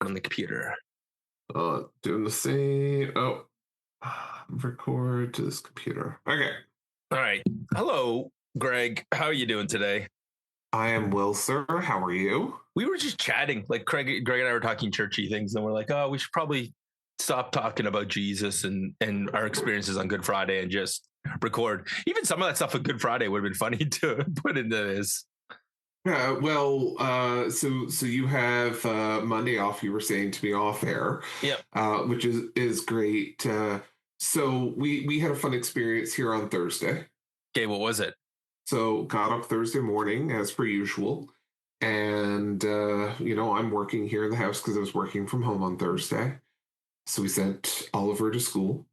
on the computer. Doing the same. Oh, record to this computer. Okay. All right. Hello, Greg. How are you doing today? I am Will, sir. How are you? We were just chatting. Like Greg and I were talking churchy things, and we're like, oh, we should probably stop talking about Jesus and our experiences on Good Friday and just record. Even some of that stuff on Good Friday would have been funny to put into this. Yeah, so you have Monday off. You were saying to me off air, Yeah. Which is great. So we had a fun experience here on Thursday. Okay, what was it? So got up Thursday morning as per usual, and I'm working here in the house because I was working from home on Thursday. So we sent Oliver to school,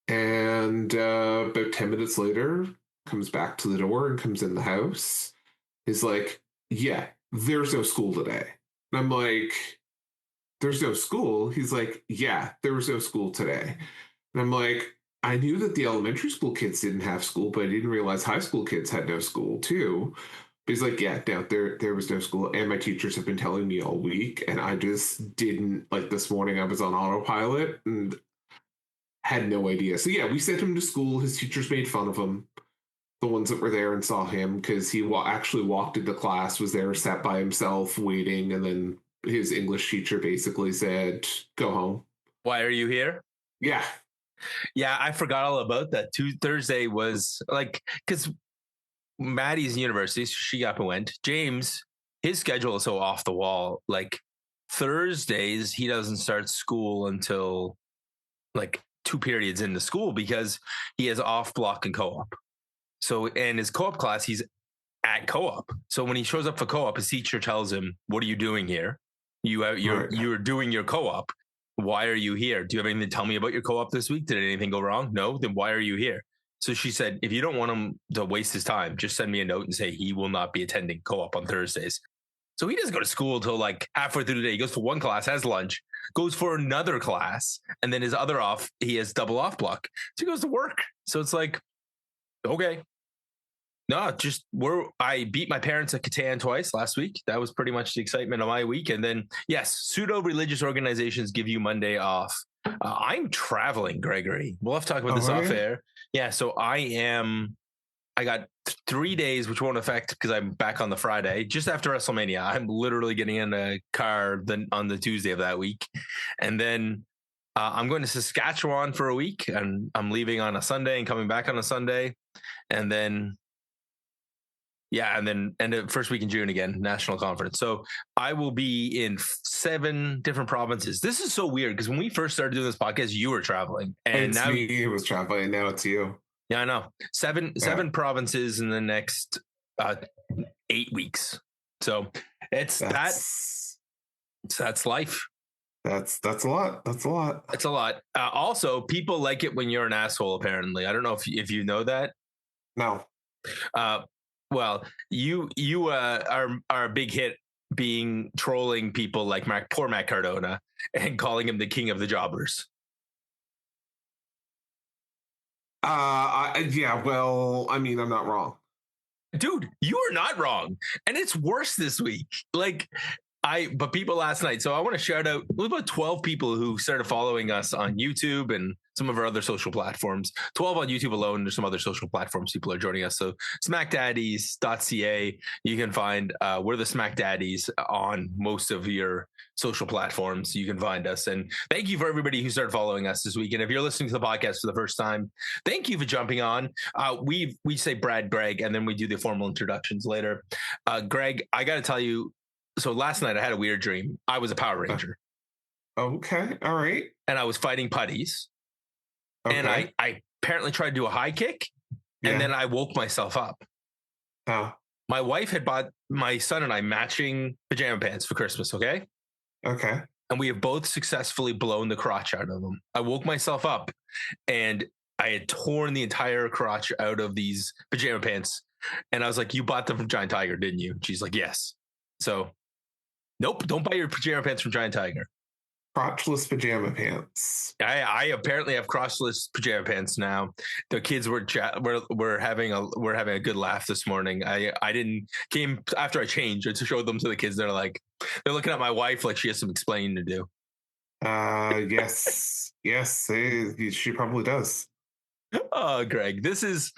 and about 10 minutes later, comes back to the door and comes in the house. He's like, yeah, there's no school today. And I'm like, there's no school? He's like, yeah, there was no school today. And I'm like, I knew that the elementary school kids didn't have school, but I didn't realize high school kids had no school too. But he's like, yeah, no, there was no school. And my teachers have been telling me all week. And I just didn't, like this morning, I was on autopilot and had no idea. So yeah, we sent him to school. His teachers made fun of him, the ones that were there and saw him, because he actually walked into class, was there, sat by himself, waiting, and then his English teacher basically said, go home. Why are you here? Yeah. Yeah, I forgot all about that. Thursday was like, because Maddie's in university, so she up and went. James, his schedule is so off the wall. Like Thursdays, he doesn't start school until like 2 periods into school because he has off block and co-op. So, and his co-op class, he's at co-op. So when he shows up for co-op, his teacher tells him, "What are you doing here? You're doing your co-op. Why are you here? Do you have anything to tell me about your co-op this week? Did anything go wrong? No? Then why are you here?" So she said, if you don't want him to waste his time, just send me a note and say he will not be attending co-op on Thursdays. So he doesn't go to school until like halfway through the day. He goes to one class, has lunch, goes for another class, and then his other off, he has double off block. So he goes to work. So it's like, okay. No, I beat my parents at Catan twice last week. That was pretty much the excitement of my week. And then, yes, pseudo-religious organizations give you Monday off. I'm traveling, Gregory. We'll have to talk about this off air. Yeah, so I got 3 days, which won't affect because I'm back on the Friday, just after WrestleMania. I'm literally getting in a car on the Tuesday of that week. And then I'm going to Saskatchewan for a week, and I'm leaving on a Sunday and coming back on a Sunday. And then the first week in June again, national conference. So I will be in 7 different provinces. This is so weird because when we first started doing this podcast, you were traveling, and now he was traveling, and now it's you. Yeah, I know. Seven provinces in the next 8 weeks. So that's life. That's a lot. That's a lot. It's a lot. Also, people like it when you're an asshole. Apparently, I don't know if you know that. No. Well, you are a big hit being trolling people like poor Matt Cardona and calling him the king of the jobbers. Yeah, well, I mean, I'm not wrong. Dude, you are not wrong. And it's worse this week. But people last night. So I want to shout out about 12 people who started following us on YouTube and some of our other social platforms. 12 on YouTube alone. There's some other social platforms people are joining us. So SmackDaddies.ca. You can find we're the SmackDaddies on most of your social platforms. You can find us. And thank you for everybody who started following us this week. And if you're listening to the podcast for the first time, thank you for jumping on. We say Brad, Greg, and then we do the formal introductions later. Greg, I got to tell you, so last night I had a weird dream. I was a Power Ranger. Okay. All right. And I was fighting putties. Okay. And I apparently tried to do a high kick. And then I woke myself up. Oh. My wife had bought my son and I matching pajama pants for Christmas. Okay. Okay. And we have both successfully blown the crotch out of them. I woke myself up and I had torn the entire crotch out of these pajama pants. And I was like, you bought them from Giant Tiger, didn't you? She's like, yes. So nope, don't buy your pajama pants from Giant Tiger. crotchless pajama pants. I apparently have crotchless pajama pants now. The kids were having a good laugh this morning. I didn't came after I changed to show them to the kids. They're looking at my wife like she has some explaining to do. Yes, she probably does. Oh, Greg, this is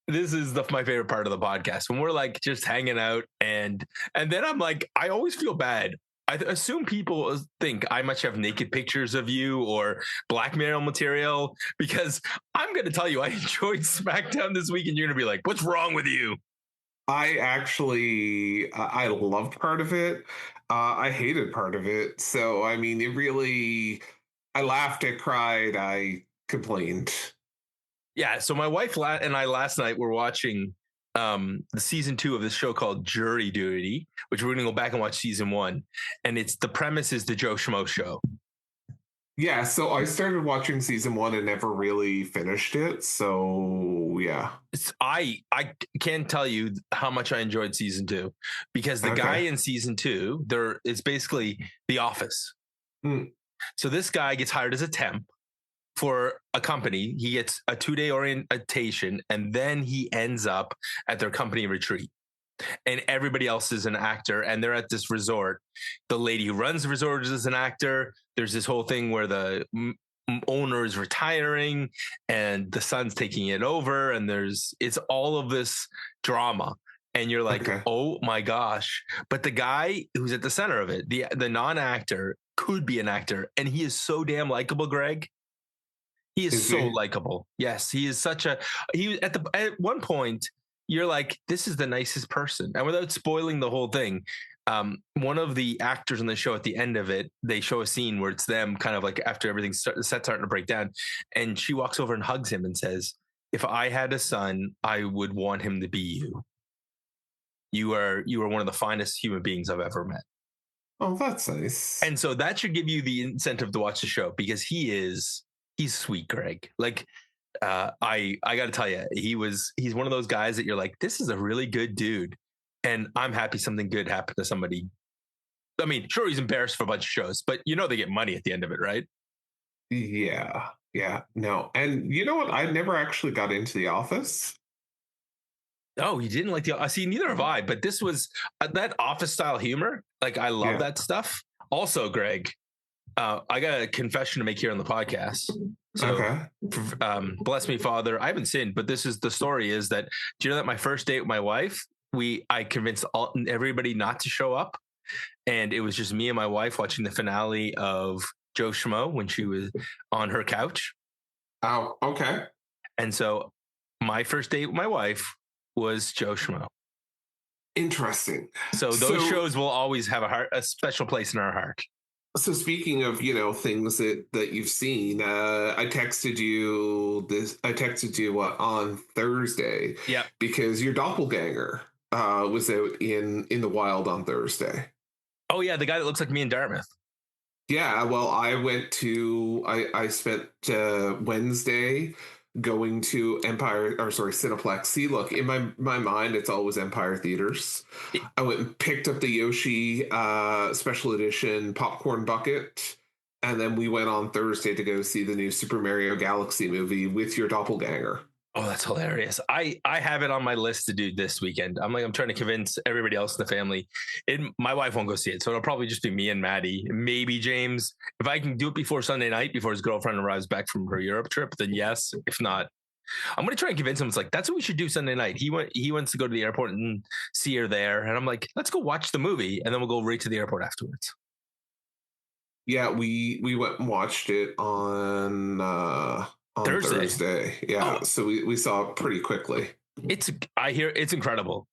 my favorite part of the podcast when we're like just hanging out and then I'm like, I always feel bad. I assume people think I must have naked pictures of you or blackmail material because I'm going to tell you I enjoyed SmackDown this week and you're going to be like, what's wrong with you? I loved part of it. I hated part of it. So, I mean, I laughed, I cried, I complained. Yeah. So my wife and I last night were watching the season 2 of this show called Jury Duty, which we're going to go back and watch season 1. And the premise is the Joe Schmo show. Yeah. So I started watching season 1 and never really finished it. So yeah. I can't tell you how much I enjoyed season 2 because the guy in season 2, it's basically The Office. So this guy gets hired as a temp for a company. He gets a 2-day orientation and then he ends up at their company retreat. And everybody else is an actor and they're at this resort. The lady who runs the resort is an actor. There's this whole thing where the owner is retiring and the son's taking it over. And it's all of this drama. And you're like, oh my gosh. But the guy who's at the center of it, the non-actor could be an actor. And he is so damn likable, Greg. He is so likable. Yes, he is at one point, you're like, this is the nicest person. And without spoiling the whole thing, one of the actors on the show at the end of it, they show a scene where it's them kind of like after everything's starting to break down. And she walks over and hugs him and says, if I had a son, I would want him to be you. You are one of the finest human beings I've ever met. Oh, that's nice. And so that should give you the incentive to watch the show because he's sweet, Greg. Like, I got to tell you, he's one of those guys that you're like, this is a really good dude. And I'm happy something good happened to somebody. I mean, sure, he's embarrassed for a bunch of shows, but they get money at the end of it, right? Yeah. No. And you know what? I never actually got into The Office. Oh, you didn't like I see, neither have I, but this was that Office style humor. Like, I love that stuff. Also, Greg, I got a confession to make here on the podcast. So, bless me, Father. I haven't sinned, but the story is that, do you know that my first date with my wife, I convinced everybody not to show up. And it was just me and my wife watching the finale of Joe Schmo when she was on her couch. Oh, okay. And so my first date with my wife was Joe Schmo. Interesting. So those shows will always have a special place in our heart. So speaking of, things that you've seen, I texted you on Thursday. Yeah. Because your doppelganger was out in the wild on Thursday. Oh yeah, the guy that looks like me in Dartmouth. Yeah, well, I spent Wednesday going to Cineplex. See, look, in my mind, it's always Empire Theaters. I went and picked up the Yoshi special edition popcorn bucket, and then we went on Thursday to go see the new Super Mario Galaxy movie with your doppelganger. Oh, that's hilarious. I have it on my list to do this weekend. I'm trying to convince everybody else in the family. My wife won't go see it, so it'll probably just be me and Maddie, maybe James. If I can do it before Sunday night, before his girlfriend arrives back from her Europe trip, then yes. If not, I'm going to try and convince him. It's like, that's what we should do Sunday night. He wants to go to the airport and see her there. And I'm like, let's go watch the movie, and then we'll go right to the airport afterwards. Yeah, we went and watched it on Thursday. Yeah. Oh. So we saw it pretty quickly. I hear it's incredible.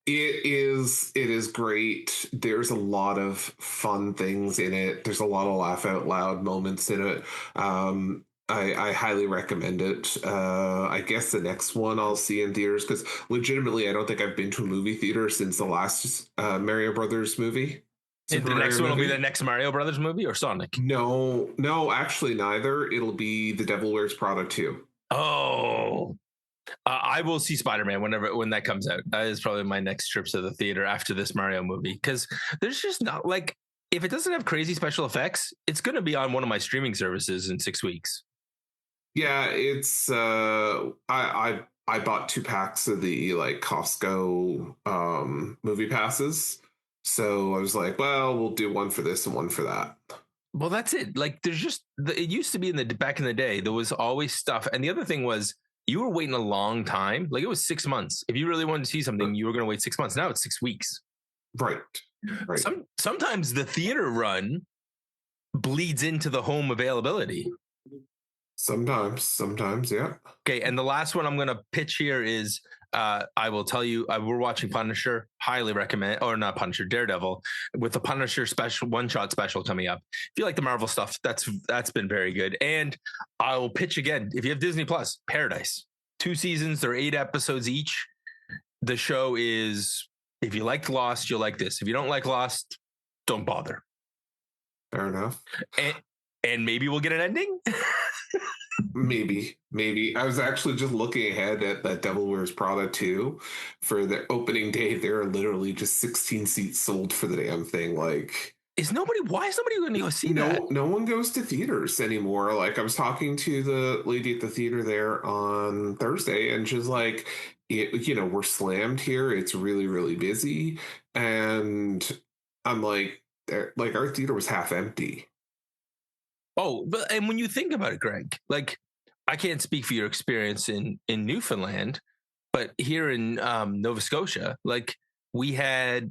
It is great. There's a lot of fun things in it. There's a lot of laugh out loud moments in it. I highly recommend it. I guess the next one I'll see in theaters, because legitimately I don't think I've been to a movie theater since the last Mario Brothers movie. The next one will be the next Mario Brothers movie or Sonic? No, actually neither. It'll be The Devil Wears Prada 2. Oh, I will see Spider-Man when that comes out. That is probably my next trip to the theater after this Mario movie, because there's just not, like, if it doesn't have crazy special effects, it's going to be on one of my streaming services in 6 weeks. Yeah, it's I bought 2 packs of the like Costco movie passes. So I was like, well, we'll do one for this and one for that. Well, that's it. Like there's just it used to be back in the day, there was always stuff. And the other thing was you were waiting a long time. Like it was 6 months. If you really wanted to see something, you were going to wait 6 months. Now it's 6 weeks. Right. Sometimes the theater run bleeds into the home availability. Sometimes, yeah. Okay, and the last one I'm going to pitch here is I will tell you, we're watching Punisher. Highly recommend, or not Punisher, Daredevil, with the Punisher special one-shot special coming up. If you like the Marvel stuff, that's been very good. And I will pitch again. If you have Disney Plus, Paradise, 2 seasons, they're 8 episodes each. The show is, if you liked Lost, you'll like this. If you don't like Lost, don't bother. Fair enough. And maybe we'll get an ending. Maybe. I was actually just looking ahead at that Devil Wears Prada 2 for the opening day. There are literally just 16 seats sold for the damn thing. Like, why is nobody going to go see that? No one goes to theaters anymore. Like, I was talking to the lady at the theater there on Thursday, and she's like, we're slammed here. It's really, really busy. And I'm like our theater was half empty. Oh, and when you think about it, Greg, like I can't speak for your experience in Newfoundland, but here in Nova Scotia, like there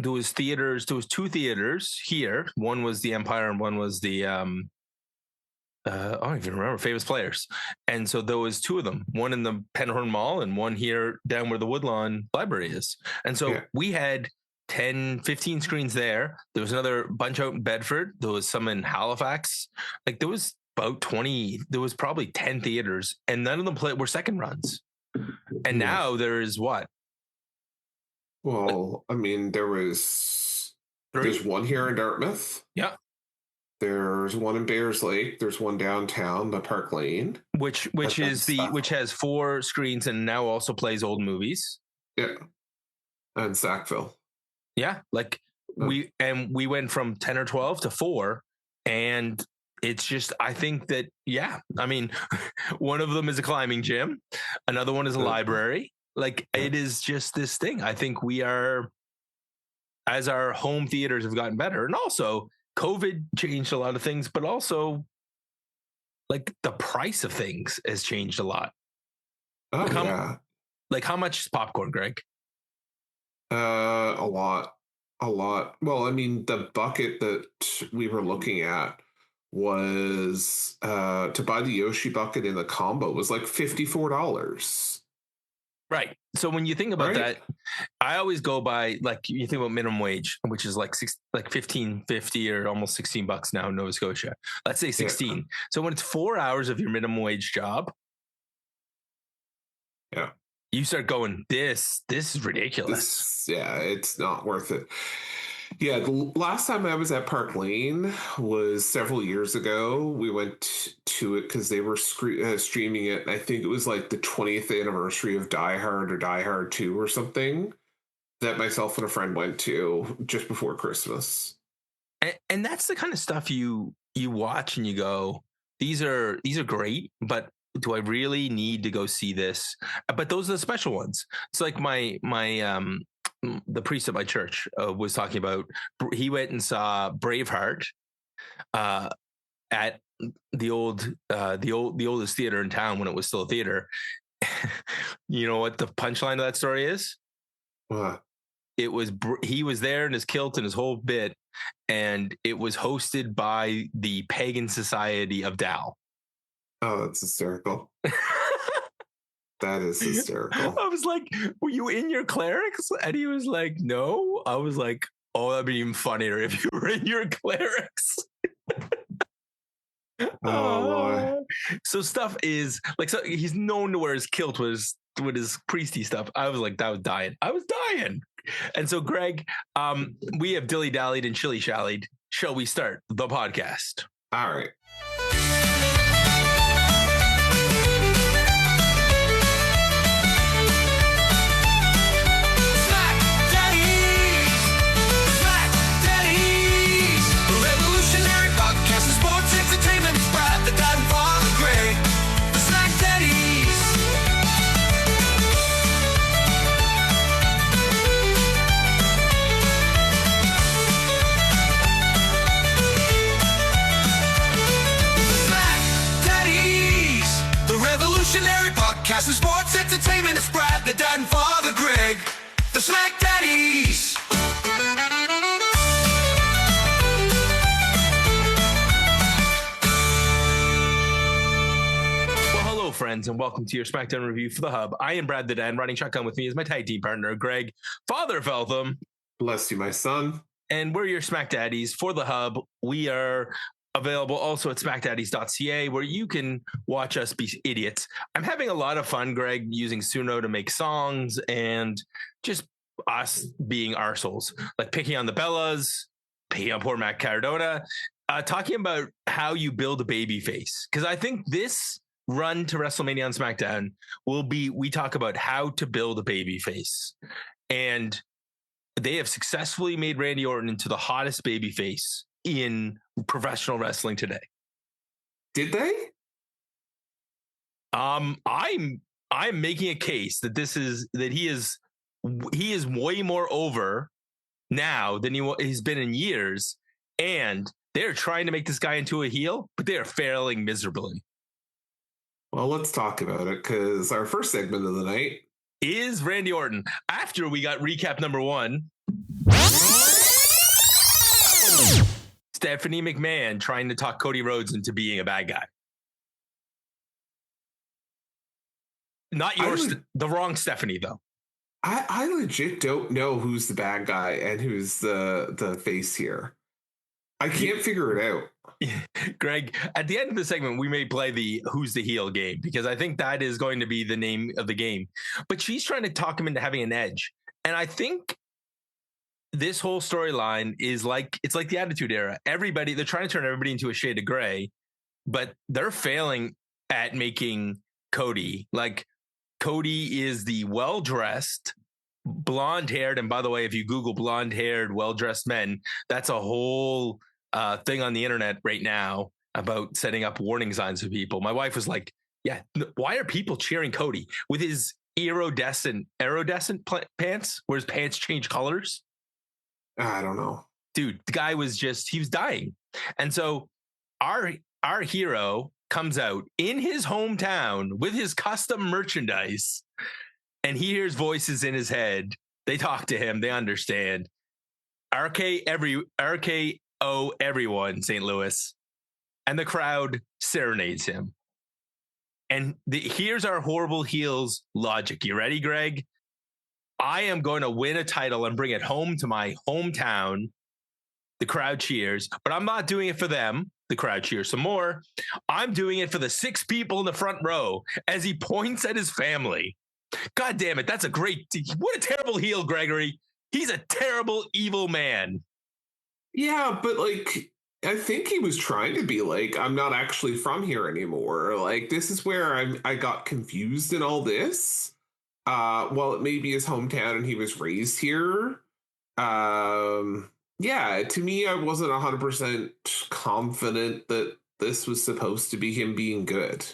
was 2 theaters here. One was the Empire and one was the I don't even remember, Famous Players. And so there was 2 of them, one in the Penhorn Mall and one here down where the Woodlawn Library is. And so we had 10, 15 screens there. There was another bunch out in Bedford. There was some in Halifax. Like there was about 20, there was probably 10 theaters, and none of them were second runs. And now there's what? Well, I mean, there's one here in Dartmouth. Yeah. There's one in Bears Lake. There's one downtown, the Park Lane, which has 4 screens and now also plays old movies. Yeah. And Sackville. Yeah, like we went from 10 or 12 to 4, and it's just, I think that, I mean, one of them is a climbing gym, another one is a library. Like it is just this thing. I think we are, as our home theaters have gotten better, and also COVID changed a lot of things, but also like the price of things has changed a lot. Oh, how much is popcorn, Greg? A lot. Well, I mean, the bucket that we were looking at was to buy the Yoshi bucket in the combo was like $54. Right. So when you think about that, I always go by, like, you think about minimum wage, which is like $15.50 or almost $16 now in Nova Scotia. Let's say 16. Yeah. So when it's 4 hours of your minimum wage job, you start going, this is ridiculous. It's not worth it. Yeah, the last time I was at Park Lane was several years ago. We went to it because they were streaming it. I think it was like the 20th anniversary of Die Hard or Die Hard 2 or something that myself and a friend went to just before Christmas. And that's the kind of stuff you watch and you go, these are great, but do I really need to go see this? But those are the special ones. It's like the priest at my church was talking about. He went and saw Braveheart at the oldest theater in town when it was still a theater. You know what the punchline of that story is? What? It was he was there in his kilt and his whole bit, and it was hosted by the Pagan Society of Dal. Oh, that's hysterical. That is hysterical. I was like, were you in your clerics? And he was like, no. I was like, oh, that'd be even funnier if you were in your clerics. Oh, so stuff is like, so he's known to wear his kilt with his priesty stuff. I was like, I was dying. And so, Greg, we have dilly-dallied and shilly-shallied. Shall we start the podcast? All right. SmackDaddies! Well, hello, friends, and welcome to your SmackDown review for The Hub. I am Brad the Dan. Riding shotgun with me is my tag team partner, Greg, Father Feltham. Bless you, my son. And we're your SmackDaddies for The Hub. We are available also at SmackDaddies.ca, where you can watch us be idiots. I'm having a lot of fun, Greg, using Suno to make songs and just us being arseholes, like picking on the Bellas, picking on poor Matt Cardona, talking about how you build a baby face. Because I think this run to WrestleMania on SmackDown will be, we talk about how to build a baby face. And they have successfully made Randy Orton into the hottest baby face in professional wrestling today. Did they? I'm making a case that he is way more over now than he's been in years, and they're trying to make this guy into a heel, but they are failing miserably. Well, let's talk about it, because our first segment of the night is Randy Orton. After we got recap number 1, Stephanie McMahon trying to talk Cody Rhodes into being a bad guy. Not yours, the wrong Stephanie, though. I legit don't know who's the bad guy and who's the face here. I can't figure it out. Greg, at the end of the segment, we may play the Who's the Heel game, because I think that is going to be the name of the game. But she's trying to talk him into having an edge. And I think this whole storyline is it's like the Attitude Era. They're trying to turn everybody into a shade of gray, but they're failing at making Cody. Like, Cody is the well-dressed, blonde-haired, and by the way, if you Google blonde-haired, well-dressed men, that's a whole thing on the internet right now about setting up warning signs for people. My wife was like, yeah, why are people cheering Cody with his iridescent pants, where his pants change colors? I don't know. Dude, the guy was he was dying. And so our hero comes out in his hometown with his custom merchandise, and he hears voices in his head. They talk to him. They understand. RKO everyone, St. Louis. And the crowd serenades him. And here's our horrible heels logic. You ready, Greg? I am going to win a title and bring it home to my hometown. The crowd cheers, but I'm not doing it for them. The crowd cheers some more. I'm doing it for the 6 people in the front row, as he points at his family. God damn it. What a terrible heel, Gregory. He's a terrible, evil man. Yeah, but I think he was trying to be like, I'm not actually from here anymore. Like, this is where I got confused in all this. Well, it may be his hometown and he was raised here. Yeah, to me, I wasn't 100% confident that this was supposed to be him being good.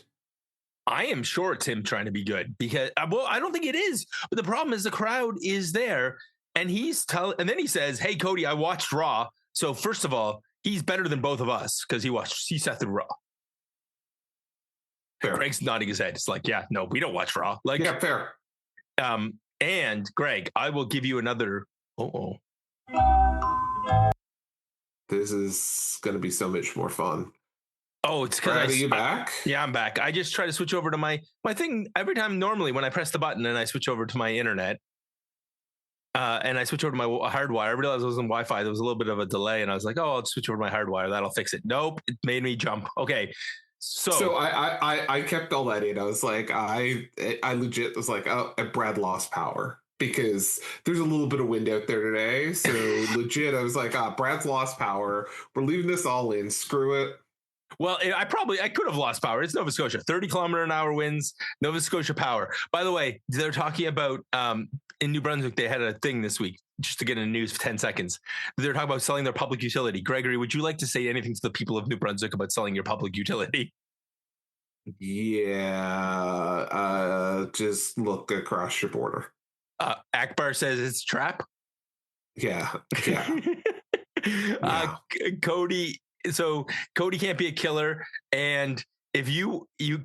I am sure it's him trying to be good, because, well, I don't think it is. But the problem is the crowd is there, and and then he says, hey, Cody, I watched Raw. So first of all, he's better than both of us because he sat through Raw. Fair. Greg's nodding his head. It's like, yeah, no, we don't watch Raw. Like, yeah, fair. And Greg, I will give you another. This is going to be so much more fun. Oh, it's because Are you back? Yeah, I'm back. I just try to switch over to my thing every time. Normally, when I press the button and I switch over to my internet, and I switch over to my hardwire, I realized I was on Wi-Fi. There was a little bit of a delay, and I was like, "Oh, I'll switch over to my hardwire. That'll fix it." Nope, it made me jump. Okay, so I kept all that in. I was like, I legit was like, oh, Brad lost power, because there's a little bit of wind out there today. So legit, I was like, Brad's lost power. We're leaving this all in. Screw it. Well, I could have lost power. It's Nova Scotia, 30-kilometer-an-hour winds, Nova Scotia Power. By the way, they're talking about in New Brunswick, they had a thing this week, just to get in the news for 10 seconds. They're talking about selling their public utility. Gregory, would you like to say anything to the people of New Brunswick about selling your public utility? Yeah, just look across your border. Akbar says it's a trap. Yeah. Yeah. Cody can't be a killer, and if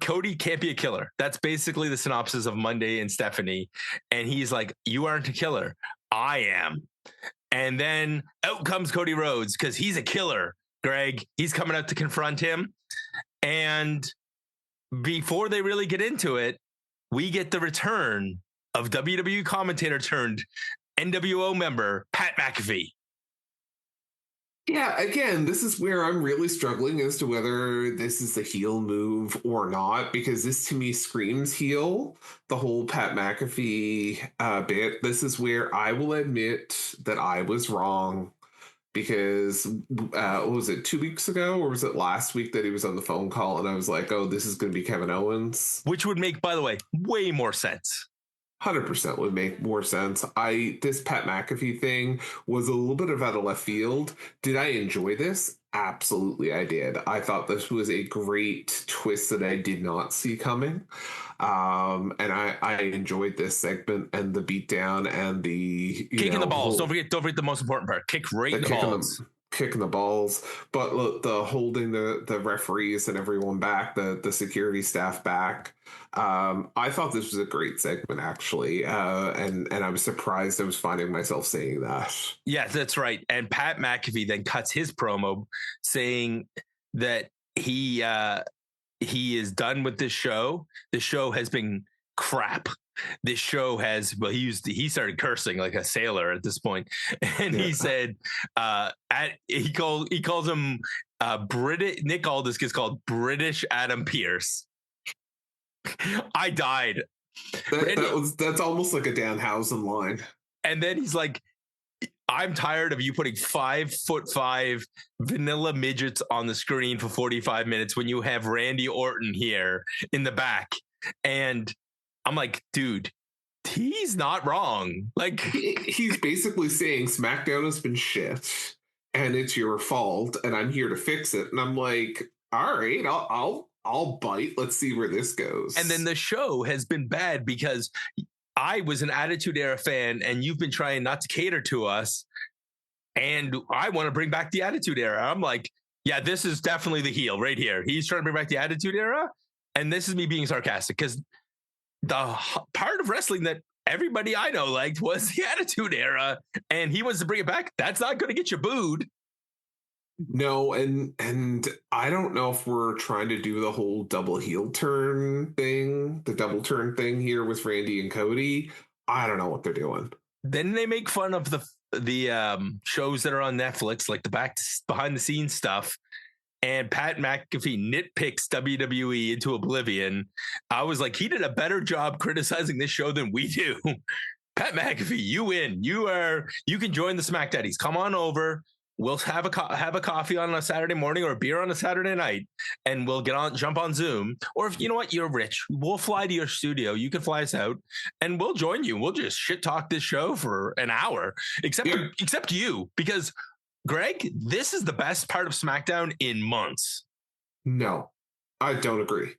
Cody can't be a killer. That's basically the synopsis of Monday and Stephanie. And he's like, you aren't a killer. I am. And then out comes Cody Rhodes because he's a killer, Greg. He's coming out to confront him. And before they really get into it, we get the return of WWE commentator turned NWO member, Pat McAfee. Yeah, again, this is where I'm really struggling as to whether this is a heel move or not, because this to me screams heel, the whole Pat McAfee bit. This is where I will admit that I was wrong, because what was it, 2 weeks ago, or was it last week that he was on the phone call and I was like, oh, this is going to be Kevin Owens? Which would make, by the way, way more sense. 100% would make more sense. This Pat McAfee thing was a little bit of out of left field. Did I enjoy this? Absolutely, I did. I thought this was a great twist that I did not see coming. And I enjoyed this segment and the beatdown and the kicking the balls. Don't forget the most important part. Kick right in the balls. Kicking the balls, but look, the holding the referees and everyone back, the security staff back. I thought this was a great segment, actually, and I was surprised I was finding myself saying that. Yeah, that's right. And Pat McAfee then cuts his promo saying that he is done with this show. The show has been crap. This show has, well, he started cursing like a sailor at this point, and he said, he calls him British. Nick Aldis gets called British Adam Pearce. I died. That's almost like a Danhausen line. And then he's like, I'm tired of you putting 5'5" vanilla midgets on the screen for 45 minutes when you have Randy Orton here in the back. And I'm like, dude, he's not wrong. Like, he's basically saying SmackDown has been shit and it's your fault and I'm here to fix it. And I'm like, all right, I'll bite. Let's see where this goes. And then the show has been bad because I was an Attitude Era fan and you've been trying not to cater to us. And I want to bring back the Attitude Era. I'm like, yeah, this is definitely the heel right here. He's trying to bring back the Attitude Era. And this is me being sarcastic because the part of wrestling that everybody I know liked was the Attitude Era, and he wants to bring it back. That's not going to get you booed. No, and I don't know if we're trying to do the whole double heel turn thing, the double turn thing here with Randy and Cody. I don't know what they're doing. Then they make fun of the shows that are on Netflix, like the behind the scenes stuff. And Pat McAfee nitpicks WWE into oblivion. I was like, he did a better job criticizing this show than we do. Pat McAfee, you win. You can join the SmackDaddies. Come on over. We'll have a coffee on a Saturday morning or a beer on a Saturday night, and we'll jump on Zoom. Or if you know what, you're rich, we'll fly to your studio. You can fly us out, and we'll join you. We'll just shit talk this show for an hour, except you, because Greg, this is the best part of SmackDown in months. No, I don't agree.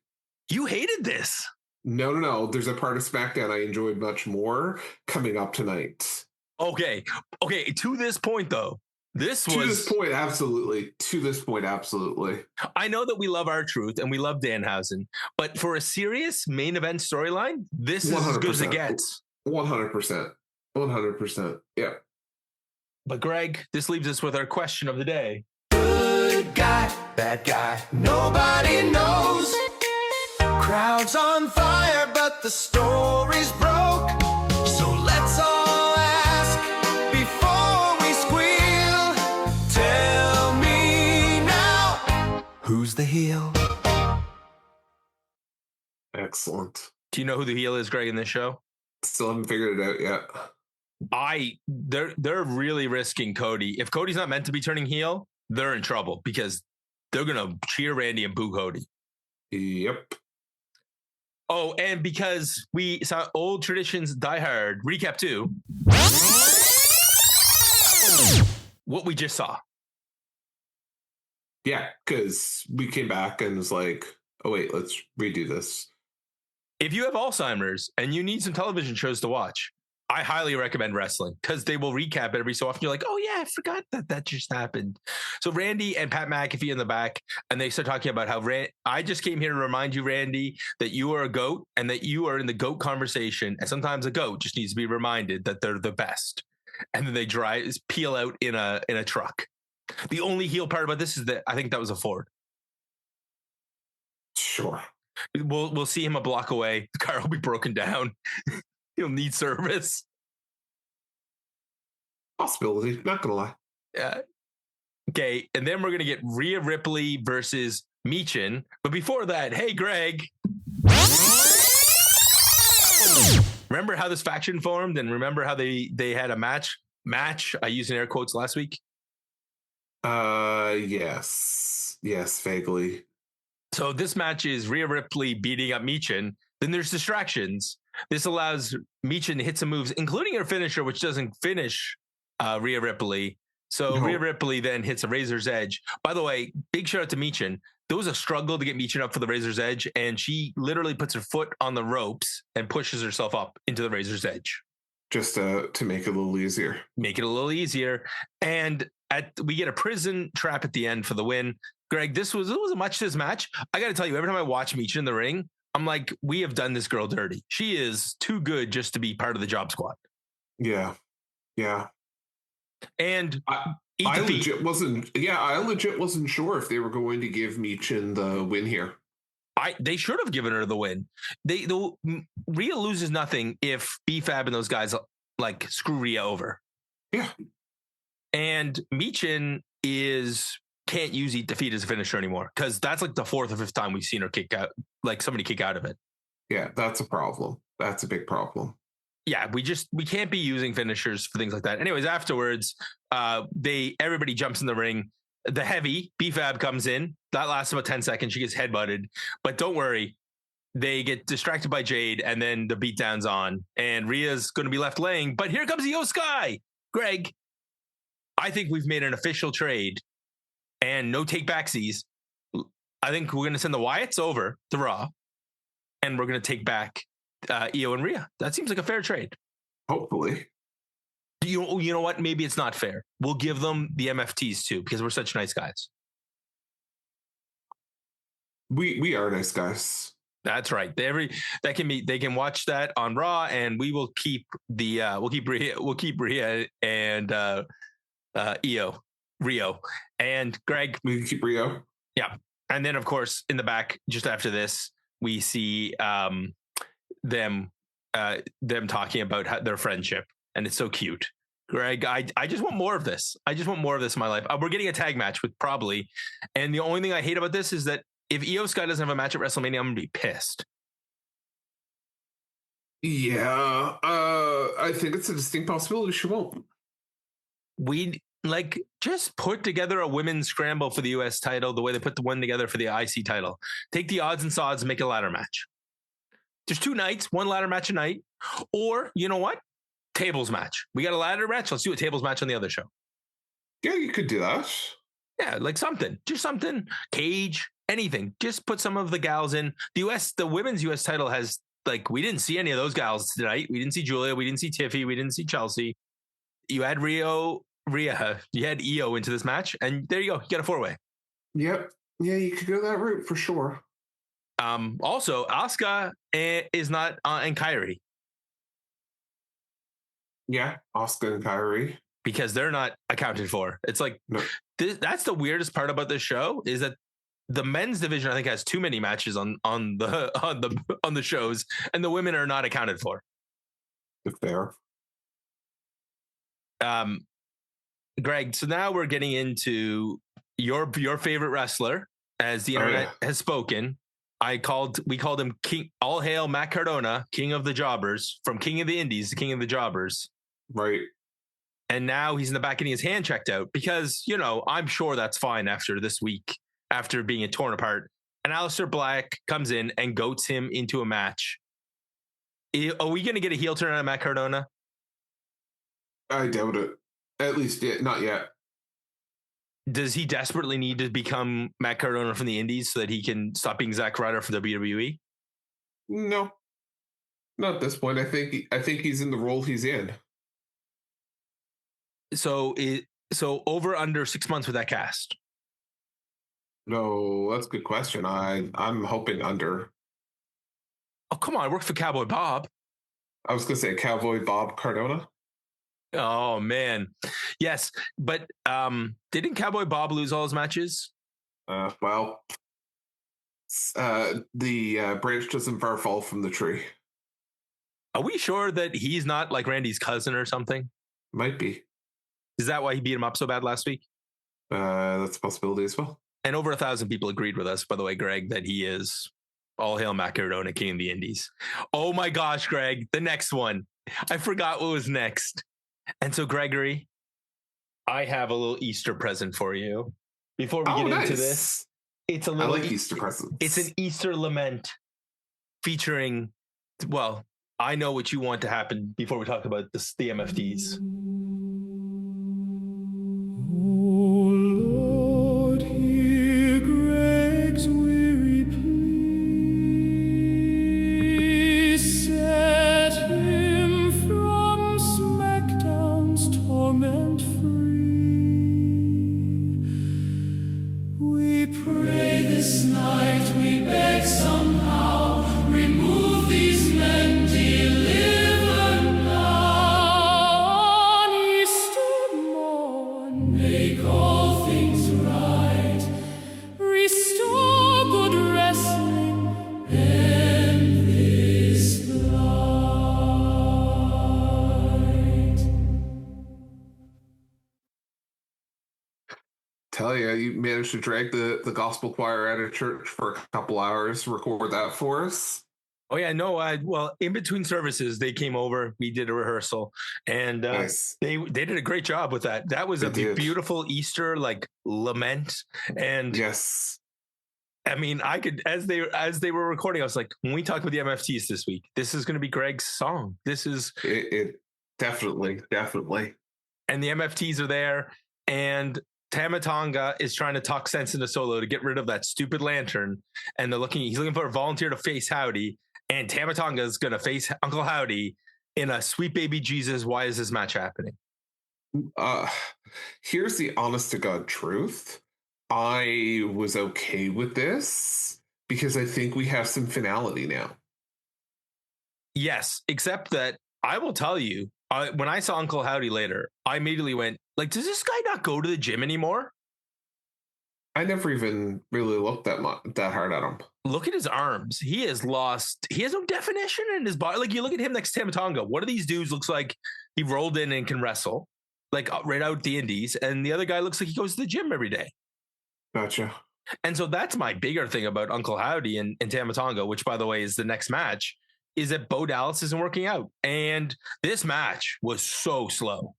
You hated this. No. There's a part of SmackDown I enjoyed much more coming up tonight. Okay. To this point, though, To this point, absolutely. I know that we love R-Truth and we love Danhausen, but for a serious main event storyline, this is as good as it gets. 100%. Yeah. But Greg, this leaves us with our question of the day. Good guy, bad guy, nobody knows. Crowd's on fire, but the story's broke. So let's all ask before we squeal. Tell me now, who's the heel? Excellent. Do you know who the heel is, Greg, in this show? Still haven't figured it out yet. They're really risking Cody. If Cody's not meant to be turning heel, they're in trouble because they're gonna cheer Randy and boo Cody. Yep. Oh, and because we saw old traditions die hard, recap 2. What we just saw. Yeah, because we came back and was like, oh wait, let's redo this. If you have Alzheimer's and you need some television shows to watch, I highly recommend wrestling because they will recap it every so often. You're like, oh yeah, I forgot that just happened. So Randy and Pat McAfee in the back, and they start talking about how I just came here to remind you, Randy, that you are a GOAT and that you are in the GOAT conversation. And sometimes a GOAT just needs to be reminded that they're the best. and then they peel out in a truck. The only heel part about this is that I think that was a Ford. Sure. We'll see him a block away. The car will be broken down. He'll need service. Possibility. Not gonna lie. Yeah. Okay, and then we're gonna get Rhea Ripley versus Michin. But before that, hey Greg. Remember how this faction formed, and remember how they had a match? I used in air quotes last week. Yes, vaguely. So this match is Rhea Ripley beating up Michin. Then there's distractions. This allows Michin to hit some moves, including her finisher, which doesn't finish Rhea Ripley. So Rhea Ripley then hits a Razor's Edge. By the way, big shout out to Michin. There was a struggle to get Michin up for the Razor's Edge, and she literally puts her foot on the ropes and pushes herself up into the Razor's Edge. Just to make it a little easier. Make it a little easier. And we get a prison trap at the end for the win. Greg, it was a much this match. I got to tell you, every time I watch Michin in the ring, I'm like, we have done this girl dirty. She is too good just to be part of the job squad. Yeah. And I legit wasn't sure if they were going to give Michin the win here. They should have given her the win. Rhea loses nothing if B-Fab and those guys like screw Rhea over. Yeah. And Michin can't use Eat Defeat as a finisher anymore, because that's like the fourth or fifth time we've seen her kick out, like somebody kick out of it. Yeah, that's a problem. That's a big problem. Yeah, we can't be using finishers for things like that. Anyways, afterwards, everybody jumps in the ring. The heavy B-Fab comes in. That lasts about 10 seconds. She gets headbutted, but don't worry, they get distracted by Jade, and then the beatdown's on, and Rhea's going to be left laying. But here comes Io Sky. Greg, I think we've made an official trade, and no take backsies. I think we're going to send the Wyatts over to Raw, and we're going to take back Io and Rhea. That seems like a fair trade. Hopefully. You know what? Maybe it's not fair. We'll give them the MFTs too, because we're such nice guys. We are nice guys. That's right. They can watch that on Raw, and we will keep Rhea and Rio, and Greg. We can keep Rio. Yeah, and then of course in the back, just after this, we see them talking about their friendship, and it's so cute. Greg, I just want more of this. I just want more of this in my life. We're getting a tag match with probably, and the only thing I hate about this is that if Io Sky doesn't have a match at WrestleMania, I'm gonna be pissed. Yeah, I think it's a distinct possibility she won't. We just put together a women's scramble for the US title the way they put the one together for the IC title. Take the odds and sods and make a ladder match. There's 2 nights, 1 ladder match a night, or you know what? Tables match. We got a ladder match. Let's do a tables match on the other show. Yeah, you could do that. Yeah, like something. Just something. Cage, anything. Just put some of the gals in. The women's US title has, we didn't see any of those gals tonight. We didn't see Julia. We didn't see Tiffy. We didn't see Chelsea. You had Rhea. You had Io into this match, and there you go. You got a 4-way. Yep. Yeah, you could go that route for sure. Also, Asuka is not and Kairi. Yeah, Asuka and Kairi. Because they're not accounted for. It's like, no. That's the weirdest part about this show, is that the men's division, I think, has too many matches on the shows, and the women are not accounted for. Fair. Greg, so now we're getting into your favorite wrestler, as the internet has spoken. We called him King. All hail Matt Cardona, King of the Jobbers, from King of the Indies to King of the Jobbers. Right. And now he's in the back getting his hand checked out because, I'm sure that's fine after this week, after being torn apart. And Aleister Black comes in and goats him into a match. Are we going to get a heel turn on Matt Cardona? I doubt it. At least not yet. Does he desperately need to become Matt Cardona from the Indies so that he can stop being Zack Ryder from WWE? No, not at this point. I think he's in the role he's in. So over under 6 months with that cast? No, that's a good question. I'm hoping under. Oh, come on. I worked for Cowboy Bob. I was going to say Cowboy Bob Cardona. Oh man, yes, but didn't Cowboy Bob lose all his matches? Well, the branch doesn't far fall from the tree. Are we sure that he's not like Randy's cousin or something? Might be. Is that why he beat him up so bad last week? That's a possibility as well. And over 1,000 people agreed with us, by the way, Greg, that he is all hail Matt Cardona, king of the Indies. Oh my gosh, Greg, the next one. I forgot what was next. And so, Gregory, I have a little Easter present for you. Before we get into this, it's a little. I like Easter presents. It's an Easter lament featuring. Well, I know what you want to happen before we talk about this, the MFTs. Tell you, you managed to drag the gospel choir out of church for a couple hours, record that for us. Oh yeah, no. Well, in between services, they came over. We did a rehearsal, and nice. They did a great job with that. That was a beautiful Easter like lament, and yes, I mean, I could as they were recording, I was like, when we talk about the MFTs this week, this is going to be Greg's song. This is it definitely. And the MFTs are there, and Tama Tonga is trying to talk sense into Solo to get rid of that stupid lantern, and he's looking for a volunteer to face Howdy, and Tama Tonga is going to face Uncle Howdy in a Sweet Baby Jesus. Why is this match happening? Here's the honest to God truth. I was okay with this because I think we have some finality now. Yes, except that I will tell you, when I saw Uncle Howdy later, I immediately went, like, does this guy not go to the gym anymore? I never even really looked that hard at him. Look at his arms. He has no definition in his body. Like, you look at him next to Tama Tonga. One of these dudes looks like he rolled in and can wrestle, like right out the indies. And the other guy looks like he goes to the gym every day. Gotcha. And so that's my bigger thing about Uncle Howdy and Tama Tonga, which, by the way, is the next match, is that Bo Dallas isn't working out. And this match was so slow.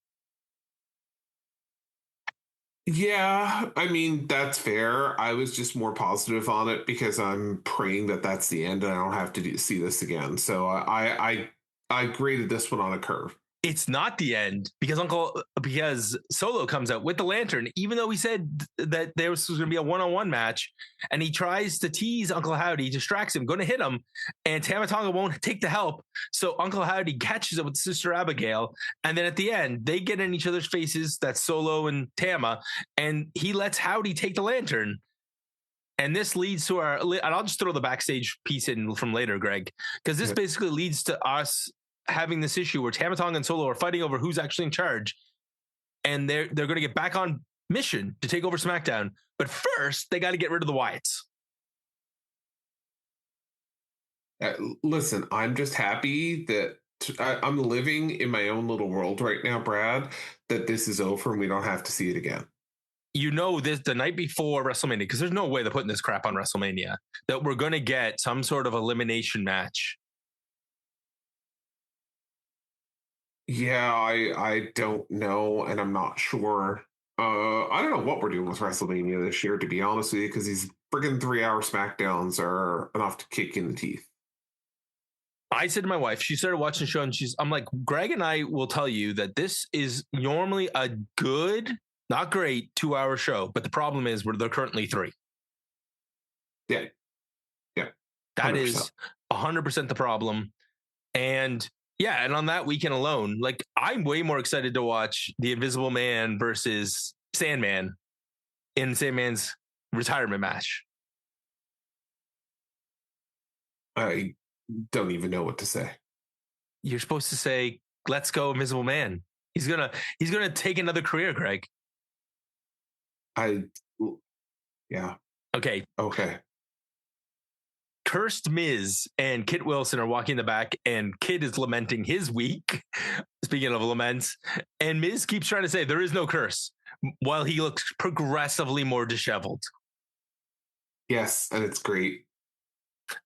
Yeah, I mean, that's fair. I was just more positive on it because I'm praying that that's the end and I don't have to see this again. So I graded this one on a curve. It's not the end because Solo comes out with the lantern, even though he said that there was going to be a one-on-one match, and he tries to tease Uncle Howdy, distracts him, going to hit him, and Tama Tonga won't take the help. So Uncle Howdy catches it with Sister Abigail, and then at the end, they get in each other's faces, that's Solo and Tama, and he lets Howdy take the lantern. And this leads to and I'll just throw the backstage piece in from later, Greg, because this basically leads to us having this issue where Tama Tonga and Solo are fighting over who's actually in charge, and they're going to get back on mission to take over SmackDown. But first, they got to get rid of the Wyatts. Listen, I'm just happy that I'm living in my own little world right now, Brad, that this is over and we don't have to see it again. You know, this the night before WrestleMania, because there's no way they're putting this crap on WrestleMania, that we're going to get some sort of elimination match. Yeah, I don't know, and I'm not sure. I don't know what we're doing with WrestleMania this year, to be honest with you, because these friggin' 3-hour SmackDowns are enough to kick in the teeth. I said to my wife, she started watching the show, and I'm like, Greg and I will tell you that this is normally a good, not great, 2-hour show, but the problem is they're currently 3. Yeah. 100%. That is 100% the problem. And yeah, and on that weekend alone, like, I'm way more excited to watch the Invisible Man versus Sandman in Sandman's retirement match. I don't even know what to say. You're supposed to say, let's go, Invisible Man. He's gonna take another career, Greg. Yeah. Okay. Cursed Miz and Kit Wilson are walking in the back, and Kit is lamenting his week. Speaking of laments, and Miz keeps trying to say there is no curse, while he looks progressively more disheveled. Yes, and it's great.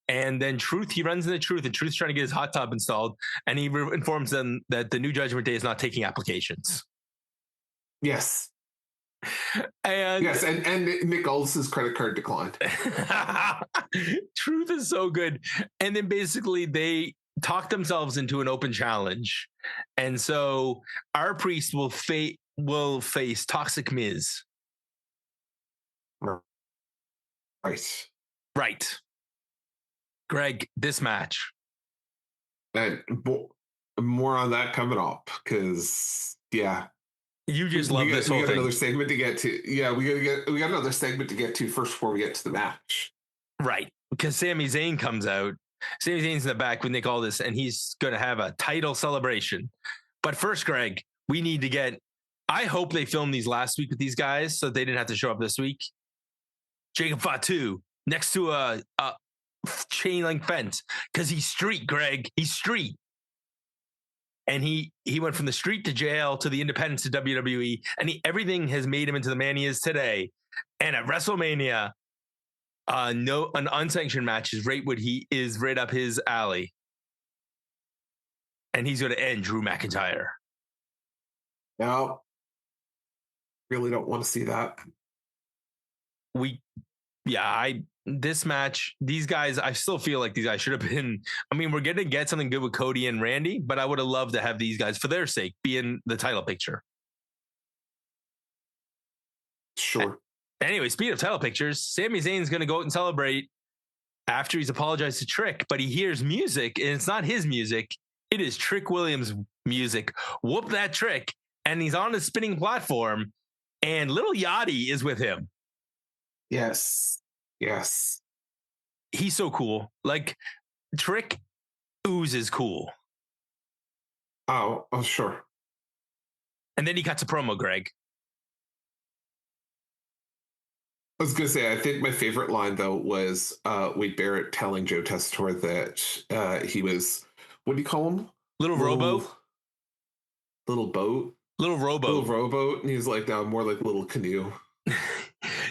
And then he runs into Truth, and Truth's trying to get his hot tub installed, and he informs them that the new Judgment Day is not taking applications. Yes. And Nick Aldis's credit card declined. Truth is so good. And then basically they talk themselves into an open challenge. And so our priest will face Toxic Miz. Right. Greg, this match. And more on that coming up, because you just love this whole thing. We got another segment to get to. Yeah, we got another segment to get to first before we get to the match. Right, because Sami Zayn comes out. Sami Zayn's in the back with Nick Aldis, and he's going to have a title celebration. But first, Greg, we need to get. I hope they filmed these last week with these guys, so they didn't have to show up this week. Jacob Fatu next to a chain link fence, because he's street, Greg. He's street. And he went from the street to jail to the independents to WWE, and everything has made him into the man he is today. And at WrestleMania, an unsanctioned match is right up his alley. And he's going to end Drew McIntyre. No, really don't want to see that. This match, these guys, I still feel like these guys should have been. I mean, we're going to get something good with Cody and Randy, but I would have loved to have these guys, for their sake, be in the title picture. Sure. Anyway, speaking of title pictures, Sami Zayn's going to go out and celebrate after he's apologized to Trick, but he hears music, and it's not his music. It is Trick Williams' music. Whoop that Trick. And he's on a spinning platform, and Little Yachty is with him. Yes. He's so cool. Like, Trick oozes cool. Oh, sure. And then he cuts a promo, Greg. I was going to say, I think my favorite line, though, was Wade Barrett telling Joe Tessitore that he was, what do you call him? Little rowboat? Little boat? Little rowboat. Little rowboat. And he's like, no, more like little canoe.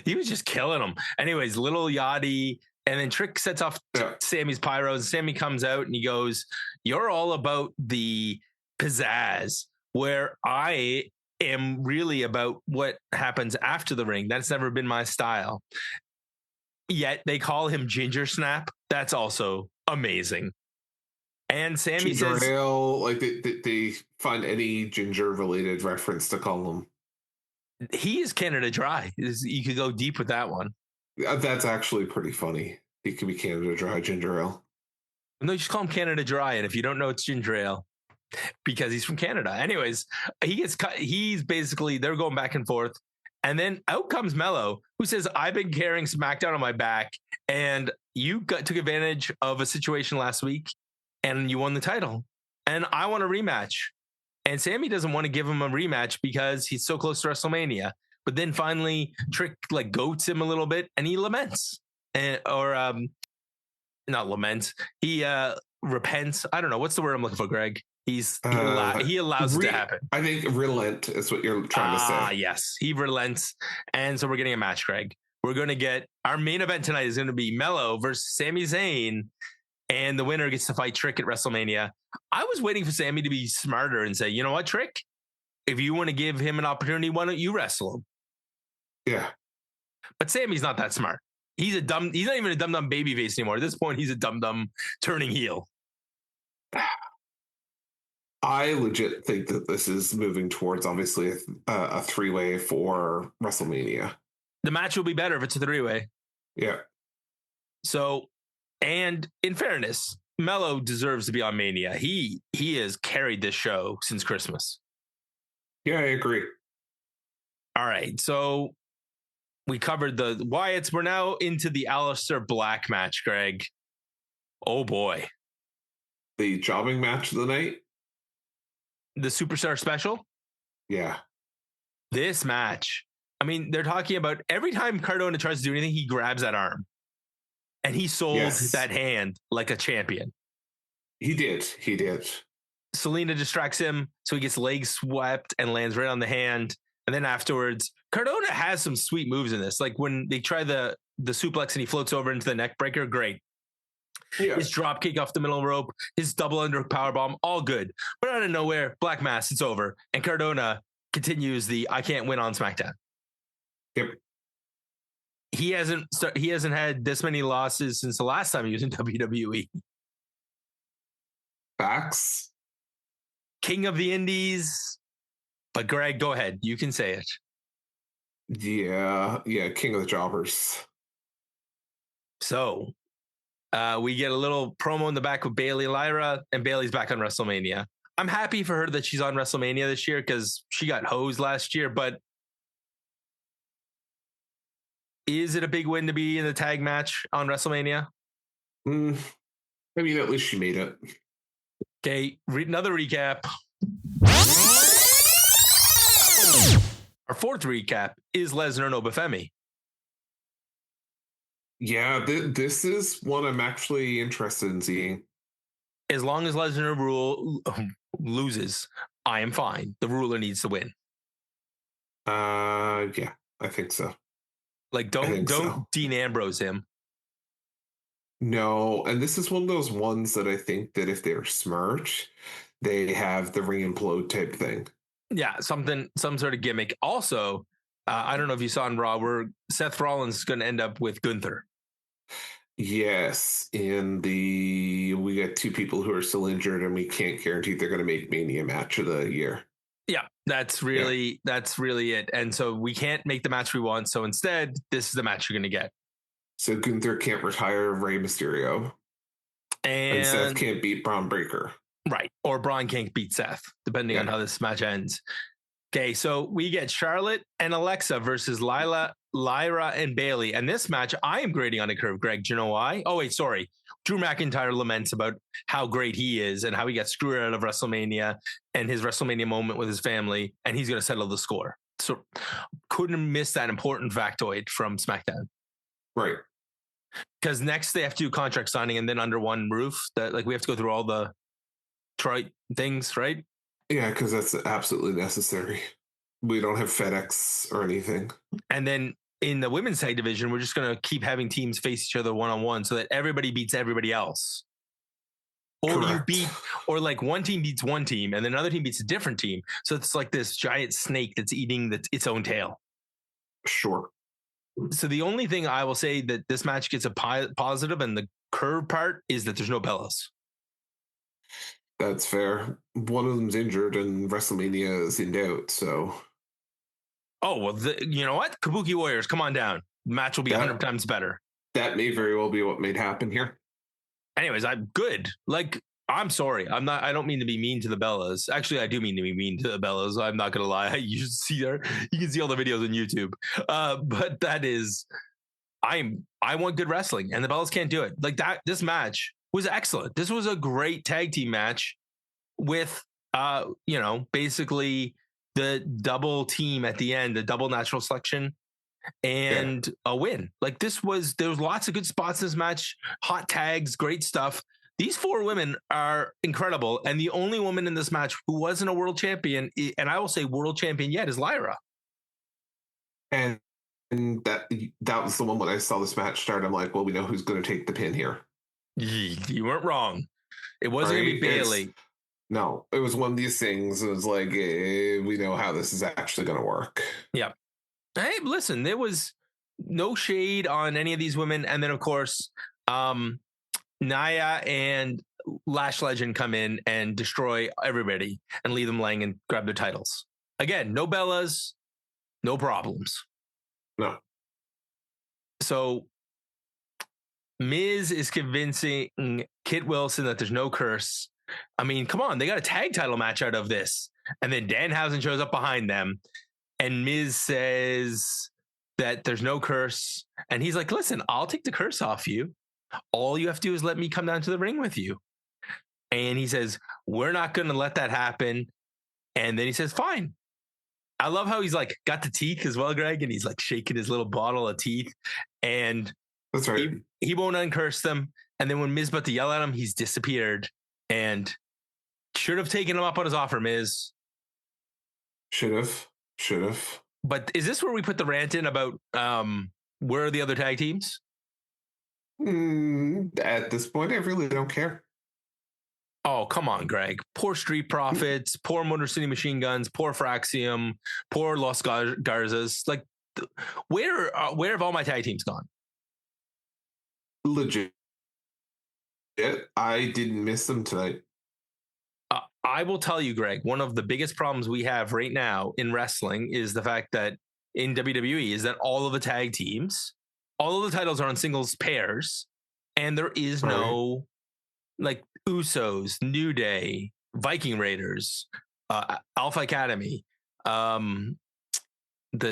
He was just killing him. Anyways, Little Yachty. And then Trick sets off Sammy's pyros. Sami comes out and he goes, you're all about the pizzazz, where I am really about what happens after the ring. That's never been my style. Yet they call him Ginger Snap. That's also amazing. And Sami says, ale, like they find any ginger related reference to call him. He is Canada Dry. You could go deep with that one. That's actually pretty funny. He could be Canada Dry ginger ale. No, you just call him Canada Dry, and if you don't know, it's ginger ale because he's from Canada. Anyways, he gets cut. He's basically, they're going back and forth, and then out comes Mello, who says, "I've been carrying SmackDown on my back, and you took advantage of a situation last week, and you won the title, and I want a rematch." And Sami doesn't want to give him a rematch because he's so close to WrestleMania. But then finally, Trick like goats him a little bit, and he laments, not laments. He repents. I don't know what's the word I'm looking for, Greg. He allows it to happen. I think relent is what you're trying to say. Ah, yes, he relents, and so we're getting a match, Greg. We're going to get our main event tonight is going to be Mello versus Sami Zayn, and the winner gets to fight Trick at WrestleMania. I was waiting for Sami to be smarter and say, you know what, Trick? If you want to give him an opportunity, why don't you wrestle him? Yeah. But Sami's not that smart. He's not even a dumb babyface anymore. At this point, he's a dumb turning heel. I legit think that this is moving towards obviously a three-way for WrestleMania. The match will be better if it's a three-way. Yeah. So, and in fairness, Mello deserves to be on Mania. He has carried this show since Christmas. Yeah, I agree. All right, so we covered the Wyatts. We're now into the Aleister Black match, Greg. Oh boy. The jobbing match of the night? The Superstar Special? Yeah. This match, I mean, they're talking about every time Cardona tries to do anything, he grabs that arm. And he sold that hand like a champion. He did. He did. Selena distracts him, so he gets legs swept and lands right on the hand. And then afterwards, Cardona has some sweet moves in this. Like when they try the suplex and he floats over into the neck breaker, great. Yeah. His drop kick off the middle rope, his double under power bomb, all good. But out of nowhere, Black Mass, it's over. And Cardona continues the I can't win on SmackDown. Yep. He hasn't had this many losses since the last time he was in WWE. Facts. King of the Indies. But Greg, go ahead. You can say it. Yeah, King of the Jobbers. So we get a little promo in the back with Bayley Lyra, and Bayley's back on WrestleMania. I'm happy for her that she's on WrestleMania this year because she got hosed last year, but is it a big win to be in the tag match on WrestleMania? I mean, at least she made it. Okay, another recap. Our fourth recap is Lesnar and Obafemi. Yeah, this is one I'm actually interested in seeing. As long as Lesnar loses, I am fine. The ruler needs to win. Yeah, I think so. Like, don't Dean Ambrose him. No, and this is one of those ones that I think that if they're smart, they have the ring implode type thing. Yeah, some sort of gimmick. Also, I don't know if you saw in Raw, where Seth Rollins is going to end up with Gunther. Yes, we got two people who are still injured, and we can't guarantee they're going to make Mania match of the year. Yeah, that's really it. And so we can't make the match we want. So instead, this is the match you're going to get. So Gunther can't retire Rey Mysterio. And Seth can't beat Braun Breaker. Right. Or Braun can't beat Seth, depending on how this match ends. Okay, so we get Charlotte and Alexa versus Lyra and Bayley. And this match, I am grading on a curve, Greg. Do you know why? Oh, wait, sorry. Drew McIntyre laments about how great he is and how he got screwed out of WrestleMania and his WrestleMania moment with his family, and he's going to settle the score. So couldn't miss that important factoid from SmackDown. Right. Because next they have to do contract signing and then under one roof. That we have to go through all the Detroit things, right? Yeah, because that's absolutely necessary. We don't have FedEx or anything. And then in the women's tag division, we're just going to keep having teams face each other one-on-one so that everybody beats everybody else. Or or like one team beats one team and then another team beats a different team. So it's like this giant snake that's eating its own tail. Sure. So the only thing I will say that this match gets a positive and the curve part is that there's no Bellas. That's fair. One of them's injured and WrestleMania is in doubt, so. Oh, well, you know what? Kabuki Warriors, come on down. The match will be 100 times better. That may very well be what made happen here. Anyways, I'm good. Like, I'm sorry. I don't mean to be mean to the Bellas. Actually, I do mean to be mean to the Bellas. I'm not going to lie. You should see her. You can see all the videos on YouTube. But that is, I want good wrestling and the Bellas can't do it. Like that, this match was excellent. This was a great tag team match with, basically the double team at the end, the double natural selection and a win. Like there was lots of good spots in this match, hot tags, great stuff. These four women are incredible. And the only woman in this match who wasn't a world champion, and I will say world champion yet, is Lyra. And that was the one when I saw this match start. I'm like, well, we know who's going to take the pin here. You weren't wrong. It wasn't going to be Bayley. No, it was one of these things. It was like, we know how this is actually going to work. Yeah. Hey, listen, there was no shade on any of these women. And then, of course, Nia and Lash Legend come in and destroy everybody and leave them laying and grab their titles. Again, no Bellas, no problems. No. So Miz is convincing Kit Wilson that there's no curse. I mean, come on, they got a tag title match out of this. And then Danhausen shows up behind them and Miz says that there's no curse. And he's like, listen, I'll take the curse off you. All you have to do is let me come down to the ring with you. And he says, we're not going to let that happen. And then he says, fine. I love how he's like got the teeth as well, Greg, and he's like shaking his little bottle of teeth, and That's right. he won't uncurse them. And then when Miz about to yell at him, he's disappeared and should have taken him up on his offer, Miz. Should have. But is this where we put the rant in about where are the other tag teams? At this point, I really don't care. Oh, come on, Greg. Poor Street Profits, poor Motor City Machine Guns, poor Fraxium, poor Los Garzas. Like, where have all my tag teams gone? Legit. I didn't miss them tonight. I will tell you, Greg, one of the biggest problems we have right now in wrestling is the fact that in WWE is that all of the tag teams, all of the titles are on singles pairs, and there is no like Usos, New Day, Viking Raiders, Alpha Academy, the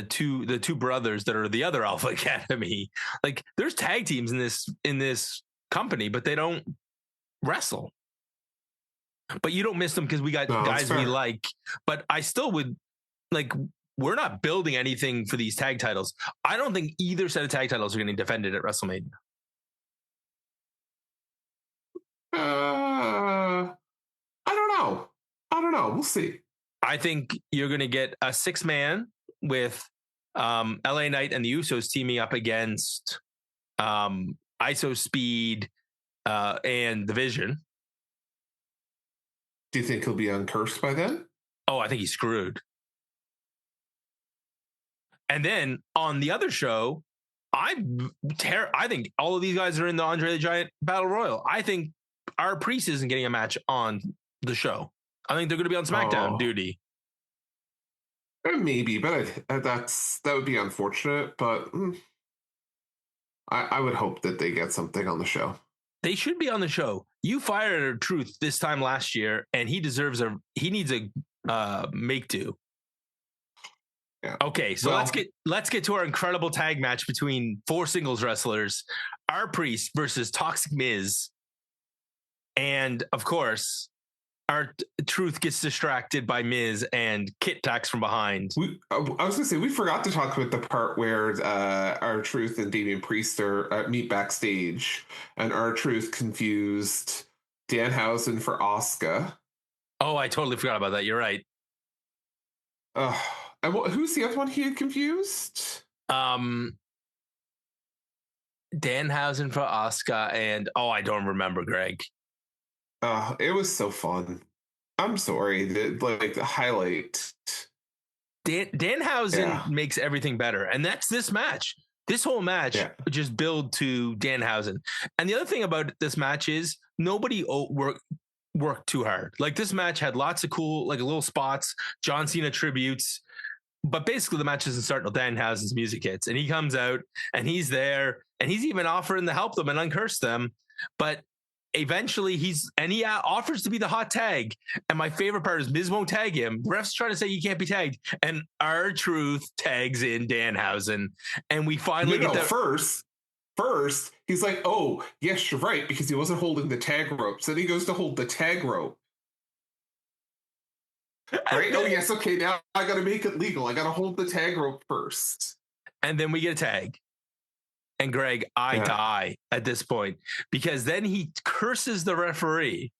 two brothers that are the other Alpha Academy. Like, there's tag teams in this company, but they don't wrestle. But you don't miss them because we got guys we like. But I still would like. We're not building anything for these tag titles. I don't think either set of tag titles are getting defended at WrestleMania. I don't know. We'll see. I think you're going to get a 6-man with LA Knight and the Usos teaming up against ISO Speed and the Vision. Do you think he'll be uncursed by then? Oh, I think he's screwed. And then on the other show, I think all of these guys are in the Andre the Giant Battle Royal. I think our Priest isn't getting a match on the show. I think they're going to be on SmackDown duty. Maybe, but that would be unfortunate. But I would hope that they get something on the show. They should be on the show. You fired Truth this time last year, and he needs a make do. Yeah. Okay, so let's get to our incredible tag match between 4 singles wrestlers, our Priest versus Toxic Miz, and of course, our Truth gets distracted by Miz and Kit attacks from behind. I was going to say, we forgot to talk about the part where our Truth and Damian Priest meet backstage, and our Truth confused Danhausen for Asuka. Oh, I totally forgot about that. You're right. And who's the other one he had confused? Danhausen for Asuka, and I don't remember, Greg. It was so fun. I'm sorry. The highlight. Danhausen makes everything better. And that's this match. This whole match just build to Danhausen. And the other thing about this match is nobody worked too hard. Like, this match had lots of cool, like, little spots, John Cena tributes. But basically the match doesn't start until Danhausen's music hits. And he comes out and he's there. And he's even offering to help them and uncurse them. But eventually he offers to be the hot tag. And my favorite part is Miz won't tag him. The ref's trying to say you can't be tagged. And our Truth tags in Danhausen. And we finally get that. First, he's like, oh, yes, you're right, because he wasn't holding the tag rope. So then he goes to hold the tag rope. Right? Oh, yes, okay, now I got to make it legal. I got to hold the tag rope first. And then we get a tag. And Greg, I die at this point, because then he curses the referee.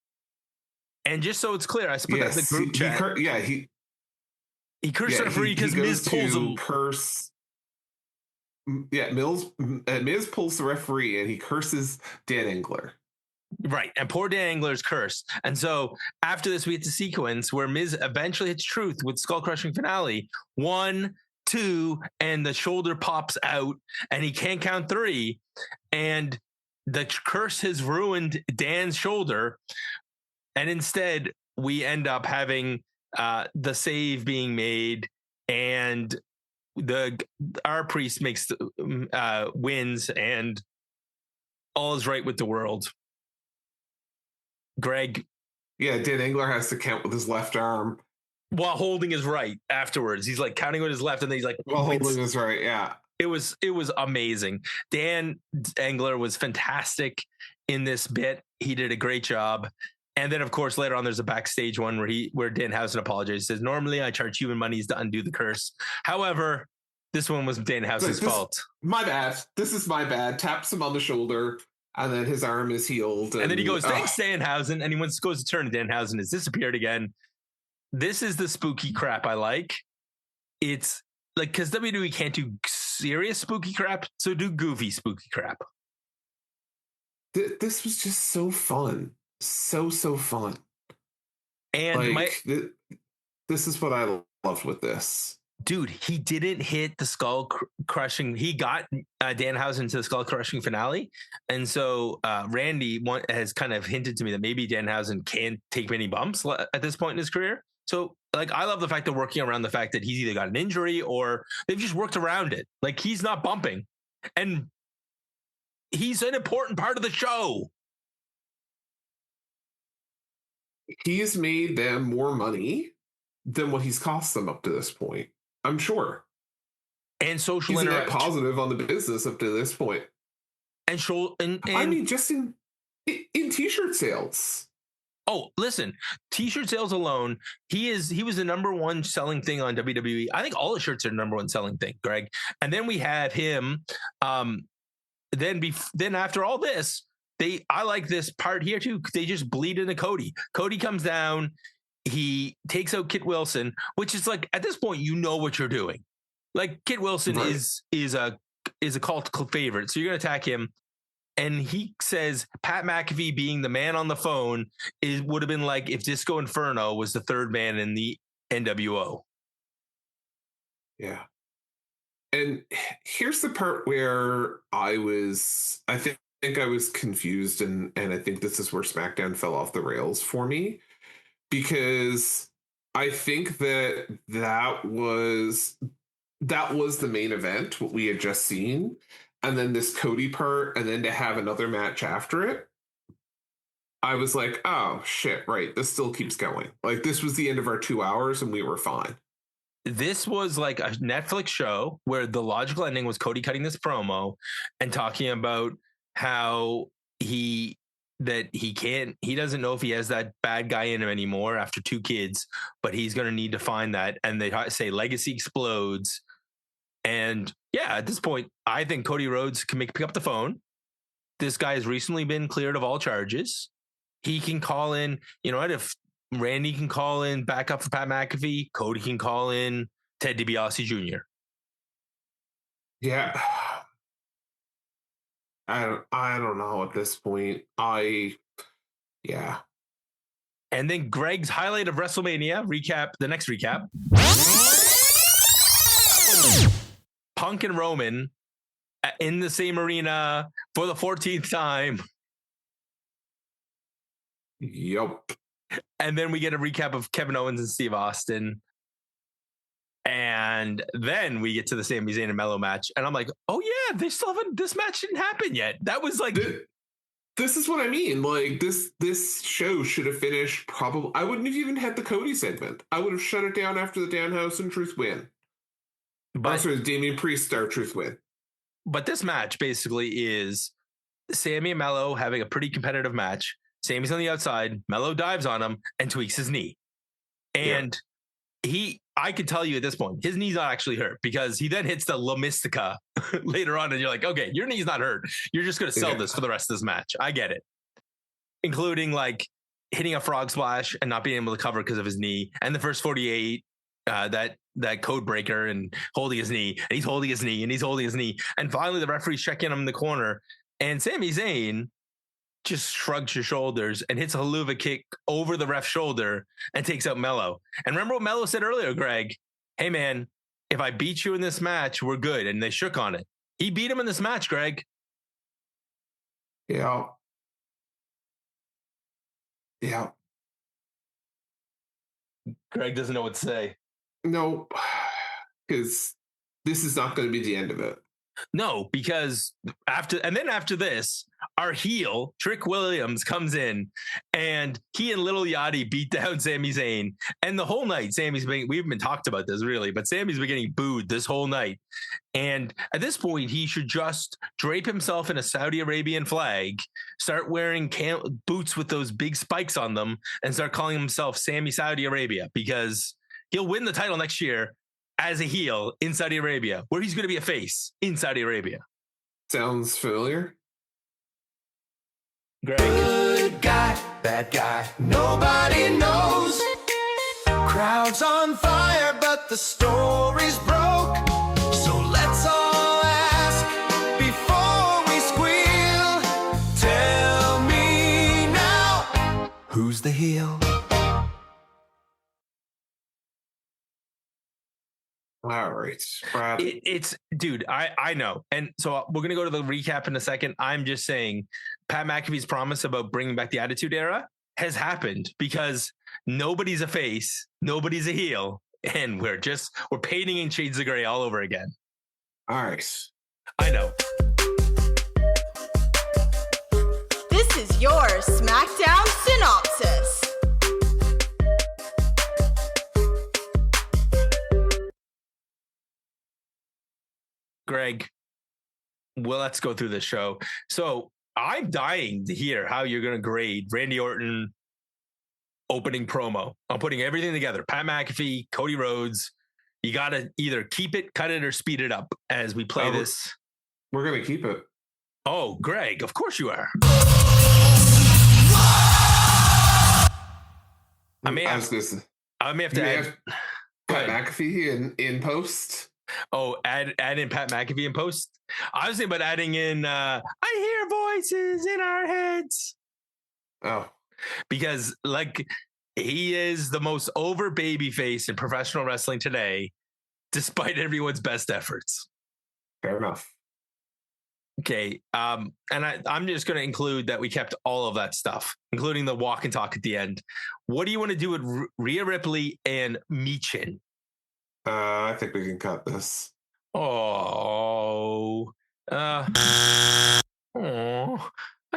And just so it's clear, I put that in the group chat. He cursed the referee because Miz pulls him. Miz pulls the referee and he curses Dan Engler. Right. And poor Dan Engler's cursed. And so after this, we get the sequence where Miz eventually hits Truth with skull crushing finale. 1, 2, and the shoulder pops out and he can't count 3. And the curse has ruined Dan's shoulder. And instead, we end up having the save being made, and our Priest makes wins, and all is right with the world. Greg. Yeah, Dan Engler has to count with his left arm while holding his right afterwards. He's like counting with his left, and then he's like holding his right. Yeah. It was amazing. Dan Engler was fantastic in this bit. He did a great job. And then, of course, later on, there's a backstage one where Danhausen apologizes. Says, normally I charge human monies to undo the curse. However, this one was Danhausen's fault. My bad. This is my bad. Taps him on the shoulder, and then his arm is healed. And then he goes, thanks, Danhausen. And he goes to turn to Danhausen, has disappeared again. This is the spooky crap I like. It's like, because WWE can't do serious spooky crap, so do goofy spooky crap. This was just so fun. So fun. And like, this is what I loved with this. Dude, he didn't hit the skull crushing. He got Danhausen to the skull crushing finale. And so Randy has kind of hinted to me that maybe Danhausen can't take many bumps at this point in his career. So, like, I love the fact they're working around the fact that he's either got an injury or they've just worked around it. Like, he's not bumping. And he's an important part of the show. He's made them more money than what he's cost them up to this point. I'm sure. And social he's interaction. Net positive on the business up to this point. And I mean, just in t-shirt sales. Oh, listen, t-shirt sales alone, he was the number one selling thing on WWE. I think all the shirts are the number one selling thing, Greg. And then we have him. Then after all this, I like this part here too. They just bleed into Cody. Cody comes down. He takes out Kit Wilson, which is like, at this point, you know what you're doing. Like, Kit Wilson is a cult favorite, so you're going to attack him. And he says Pat McAfee being the man on the phone would have been like if Disco Inferno was the third man in the NWO. Yeah. And here's the part where I think I was confused, and I think this is where SmackDown fell off the rails for me, because I think that was the main event, what we had just seen, and then this Cody part, and then to have another match after it, I was like, oh shit, right, this still keeps going. Like, this was the end of our 2 hours and we were fine. This was like a Netflix show where the logical ending was Cody cutting this promo and talking about how he doesn't know if he has that bad guy in him anymore after 2 kids, but he's going to need to find that. And they say legacy explodes. And yeah, at this point, I think Cody Rhodes can pick up the phone. This guy has recently been cleared of all charges. He can call in, you know what, if Randy can call in back up for Pat McAfee, Cody can call in Ted DiBiase Jr. Yeah. I don't know at this point. Yeah. And then Greg's highlight of WrestleMania the next recap. Punk and Roman in the same arena for the 14th time. Yup. And then we get a recap of Kevin Owens and Steve Austin. And then we get to the Sami Zayn and Melo match. And I'm like, oh yeah, they still haven't, this match didn't happen yet. That was like... This is what I mean. Like, this show should have finished probably... I wouldn't have even had the Cody segment. I would have shut it down after the Danhausen Truth win. But Damian Priest Star Truth win. But this match basically is Sami and Melo having a pretty competitive match. Sami's on the outside. Melo dives on him and tweaks his knee. And I could tell you at this point, his knee's not actually hurt, because he then hits the La Mystica later on. And you're like, okay, your knee's not hurt. You're just going to sell this for the rest of this match. I get it. Including like hitting a frog splash and not being able to cover because of his knee. And the first 48, that code breaker and holding his knee. And he's holding his knee and he's holding his knee. And finally the referee's checking him in the corner. And Sami Zayn just shrugs his shoulders and hits a haluva kick over the ref's shoulder and takes out Melo. And remember what Melo said earlier, Greg? Hey, man, if I beat you in this match, we're good. And they shook on it. He beat him in this match, Greg. Yeah. Greg doesn't know what to say. No, because this is not going to be the end of it. No, because after this, our heel, Trick Williams, comes in, and he and Little Yachty beat down Sami Zayn. And the whole night, we've been talked about this really, but Sami's been getting booed this whole night. And at this point, he should just drape himself in a Saudi Arabian flag, start wearing boots with those big spikes on them, and start calling himself Sami Saudi Arabia, because he'll win the title next year as a heel in Saudi Arabia, where he's going to be a face in Saudi Arabia. Sounds familiar. Greg. Good guy, bad guy, nobody knows. Crowd's on fire, but the story's broke. So let's all ask before we squeal. Tell me now, who's the heel? All right, Brad. It's dude, I know. And so we're going to go to the recap in a second. I'm just saying Pat McAfee's promise about bringing back the Attitude Era has happened, because nobody's a face, nobody's a heel, and we're painting in shades of gray all over again. All right. I know. This is your SmackDown synopsis. Greg, well, let's go through this show. So I'm dying to hear how you're going to grade Randy Orton opening promo. I'm putting everything together. Pat McAfee, Cody Rhodes. You got to either keep it, cut it, or speed it up as we play this. We're going to keep it. Oh, Greg, of course you are. I may have to add Pat McAfee in post. Oh, add in Pat McAfee in post. I was thinking about adding in I hear voices in our heads. Oh, because like he is the most over babyface in professional wrestling today, despite everyone's best efforts. Fair enough. Okay, and I'm just going to include that we kept all of that stuff, including the walk and talk at the end. What do you want to do with Rhea Ripley and Michin? I think we can cut this. I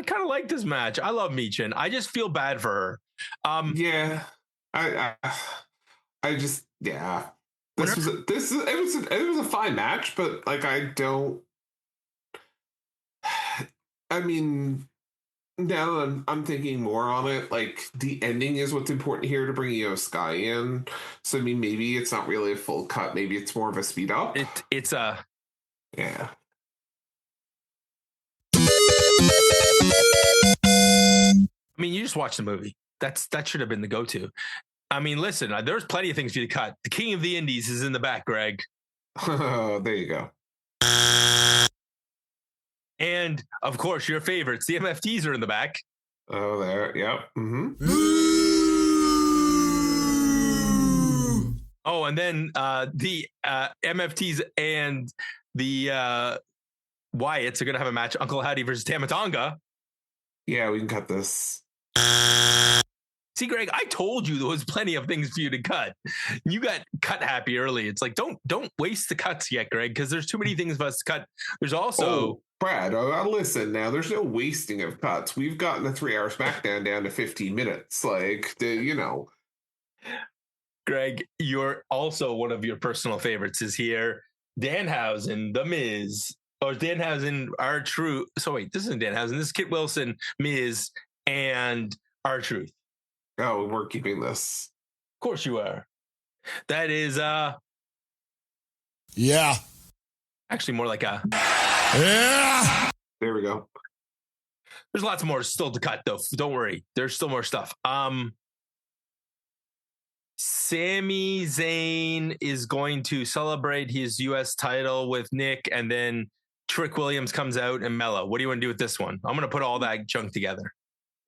kind of like this match. I love Michin. I just feel bad for her. Yeah, I just it was a fine match, but like I mean, now that I'm thinking more on it, like the ending is what's important here to bring Io Sky in. So I mean, maybe it's not really a full cut. Maybe it's more of a speed up. It's a yeah. I mean, you just watch the movie. That should have been the go-to. I mean, listen, there's plenty of things for you to cut. The King of the Indies is in the back, Greg. There you go. And of course, your favorites, the MFTs, are in the back. Oh, there. Yep. Mm-hmm. Oh, and then the MFTs and the Wyatts are going to have a match. Uncle Howdy versus Tama Tonga. Yeah, we can cut this. See, Greg, I told you there was plenty of things for you to cut. You got cut happy early. It's like, don't waste the cuts yet, Greg, because there's too many things for us to cut. There's also... Brad, listen now. There's no wasting of cuts. We've gotten the 3-hour SmackDown down to 15 minutes. Like, Greg, you're also one of your personal favorites is here. Danhausen, The Miz, or Danhausen, R-Truth. So wait, this isn't Danhausen. This is Kit Wilson, Miz, and R-Truth. Oh, we're keeping this. Of course you are. That is yeah. Actually more like a yeah. There we go. There's lots more still to cut though. Don't worry. There's still more stuff. Sami Zayn is going to celebrate his US title with Nick, and then Trick Williams comes out and Mello. What do you want to do with this one? I'm going to put all that junk together.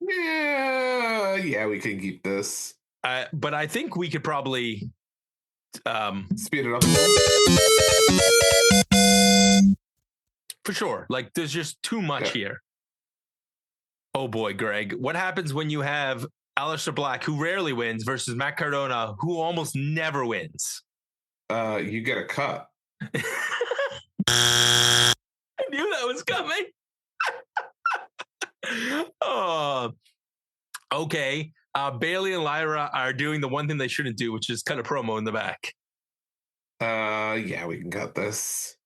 Yeah, we can keep this. But I think we could probably speed it up. For sure. Like, there's just too much here. Oh boy, Greg. What happens when you have Aleister Black, who rarely wins, versus Matt Cardona, who almost never wins? You get a cut. I knew that was coming. Oh, okay. Bailey and Lyra are doing the one thing they shouldn't do, which is cut a promo in the back. Yeah, we can cut this.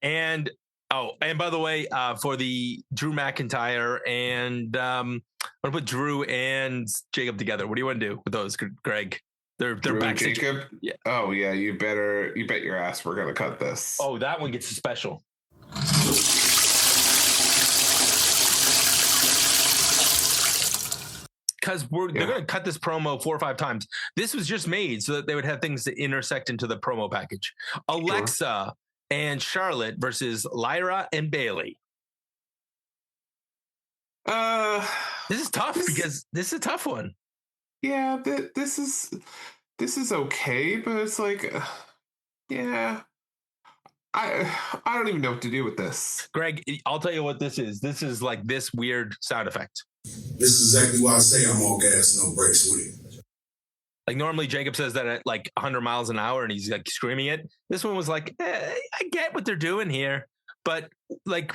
And by the way, for the Drew McIntyre and I'm gonna put Drew and Jacob together. What do you want to do with those, Greg? They're Drew and backstage. Jacob? Yeah. Oh yeah, you bet your ass we're gonna cut this. Oh, that one gets a special. Because they're going to cut this promo 4 or 5 times. This was just made so that they would have things to intersect into the promo package. Alexa and Charlotte versus Lyra and Bailey. This is tough because this is a tough one. Yeah, this is okay, but it's like, yeah. I don't even know what to do with this. Greg, I'll tell you what this is. This is like this weird sound effect. This is exactly why I say I'm all gas, no brakes with it. Like normally Jacob says that at like 100 miles an hour and he's like screaming it. This one was like, I get what they're doing here, but like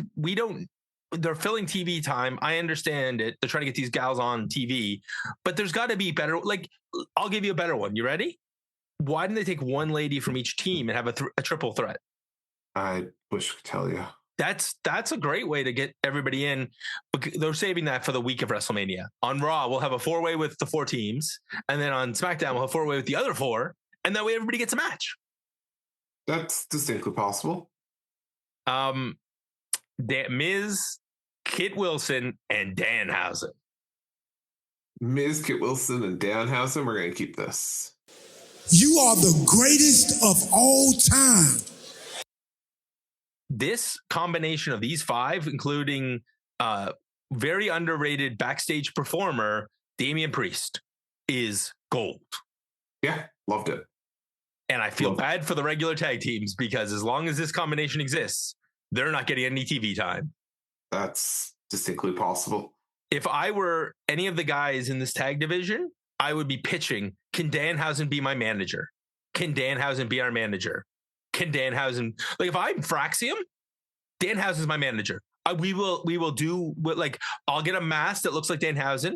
they're filling TV time. I understand it. They're trying to get these gals on TV, but there's got to be better. Like, I'll give you a better one. You ready? Why didn't they take one lady from each team and have a triple threat? I wish I could tell you. That's a great way to get everybody in. They're saving that for the week of WrestleMania. On Raw, we'll have a 4-way with the 4 teams. And then on SmackDown, we'll have 4-way with the other 4. And that way everybody gets a match. That's distinctly possible. Miz, Kit Wilson, and Danhausen. Miz, Kit Wilson, and Danhausen, we're going to keep this. You are the greatest of all time. This combination of these 5, including very underrated backstage performer Damian Priest, is gold. Yeah, loved it. And I feel bad for the regular tag teams because as long as this combination exists, they're not getting any TV time. That's distinctly possible. If I were any of the guys in this tag division, I would be pitching, can Danhausen be my manager? Can Danhausen be our manager? Can Danhausen, like if I'm Fraxium, Danhausen's my manager. We will do like, I'll get a mask that looks like Danhausen.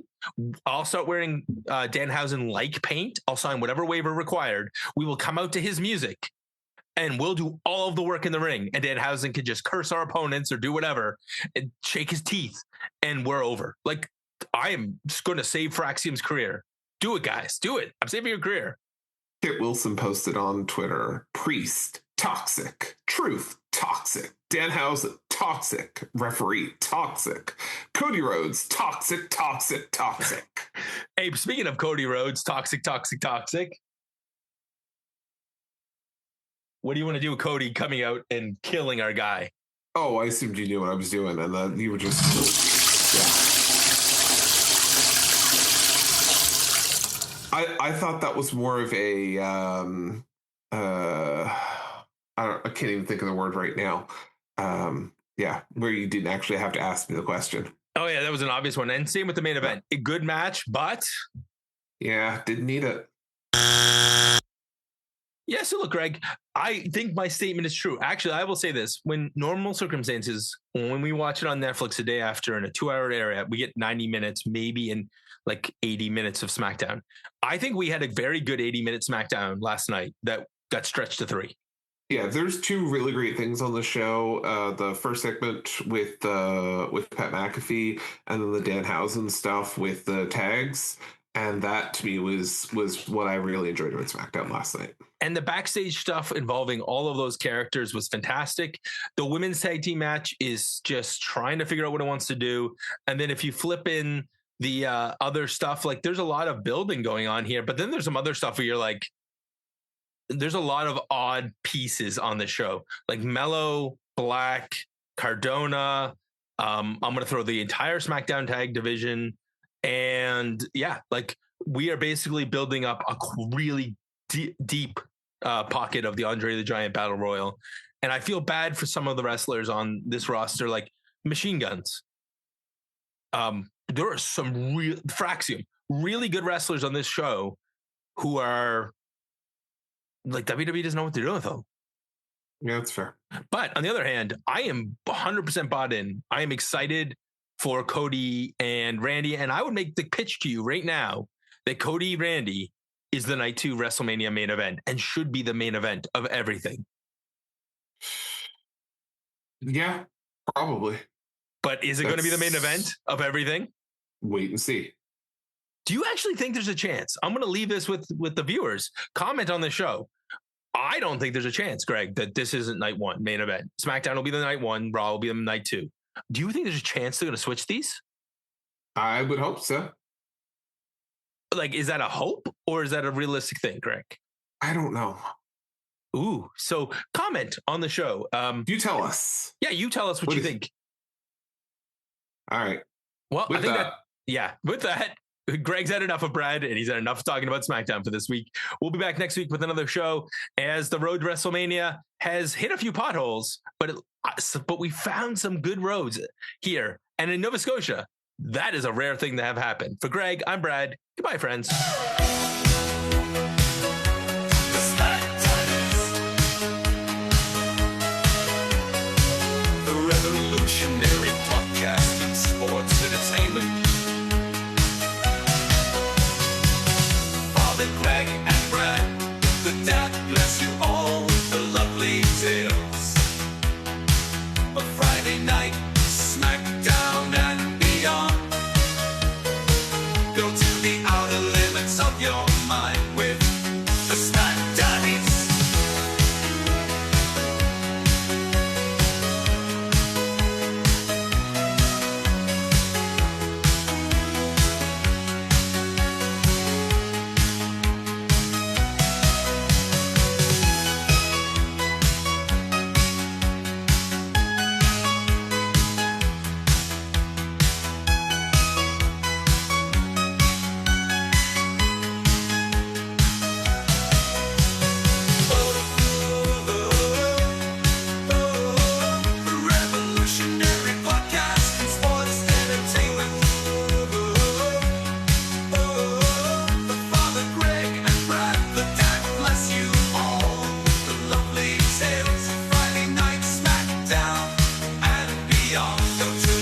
I'll start wearing Danhausen like paint. I'll sign whatever waiver required. We will come out to his music and we'll do all of the work in the ring. And Danhausen can just curse our opponents or do whatever and shake his teeth and we're over. Like, I am just going to save Fraxium's career. Do it, guys. Do it. I'm saving your career. Kit Wilson posted on Twitter, Priest, toxic. Truth, toxic. Danhausen, toxic. Referee, toxic. Cody Rhodes, toxic, toxic, toxic. Hey, speaking of Cody Rhodes, toxic, toxic, toxic. What do you want to do with Cody coming out and killing our guy? Oh, I assumed you knew what I was doing, and then you were just... I thought that was more of a I can't even think of the word right now. Where you didn't actually have to ask me the question. Oh yeah, that was an obvious one. And same with the main event. A good match, but yeah, didn't need it. Yeah, so look, Greg, I think my statement is true. Actually, I will say this. When normal circumstances, when we watch it on Netflix a day after in a 2-hour area, we get 90 minutes, maybe in like 80 minutes of SmackDown. I think we had a very good 80-minute SmackDown last night that got stretched to 3. Yeah, there's 2 really great things on the show. The first segment with Pat McAfee, and then the Danhausen stuff with the tags. And that to me was what I really enjoyed about SmackDown last night. And the backstage stuff involving all of those characters was fantastic. The women's tag team match is just trying to figure out what it wants to do. And then if you flip in the other stuff, like there's a lot of building going on here, but then there's some other stuff where you're like, there's a lot of odd pieces on the show, like Mello, Black, Cardona. I'm going to throw the entire SmackDown tag division. And yeah, like we are basically building up a really deep pocket of the Andre the Giant Battle Royal. And I feel bad for some of the wrestlers on this roster, like Machine Guns. There are some Fraxium, really good wrestlers on this show who are like WWE doesn't know what they're doing with them. Yeah, that's fair. But on the other hand, I am 100% bought in. I am excited for Cody and Randy. And I would make the pitch to you right now that Cody Randy is the night 2 WrestleMania main event and should be the main event of everything. Yeah, probably. But is it going to be the main event of everything? Wait and see. Do you actually think there's a chance? I'm going to leave this with the viewers. Comment on the show. I don't think there's a chance, Greg, that this isn't night 1 main event. SmackDown will be the night 1. Raw will be the night 2. Do you think there's a chance they're going to switch these? I would hope so. Like, is that a hope or is that a realistic thing, Greg? I don't know. Ooh, so comment on the show. You tell us. Yeah, you tell us what you think. All right. Well, I think with that, Greg's had enough of Brad, and he's had enough talking about SmackDown for this week. We'll be back next week with another show as the road to WrestleMania has hit a few potholes, but we found some good roads here. And in Nova Scotia, that is a rare thing to have happen. For Greg, I'm Brad. Goodbye, friends. The revolutionary podcast in sports entertainment. Father Greg and Brad, the dad bless you all with the lovely tales. A Friday night, SmackDown and beyond. Go to the outer limits of your mind with the SmackDaddies. Revolutionary podcast in sports entertainment. Father Greg and Brad, the dad bless you all. The lovely tales, Friday night SmackDown and beyond. Go to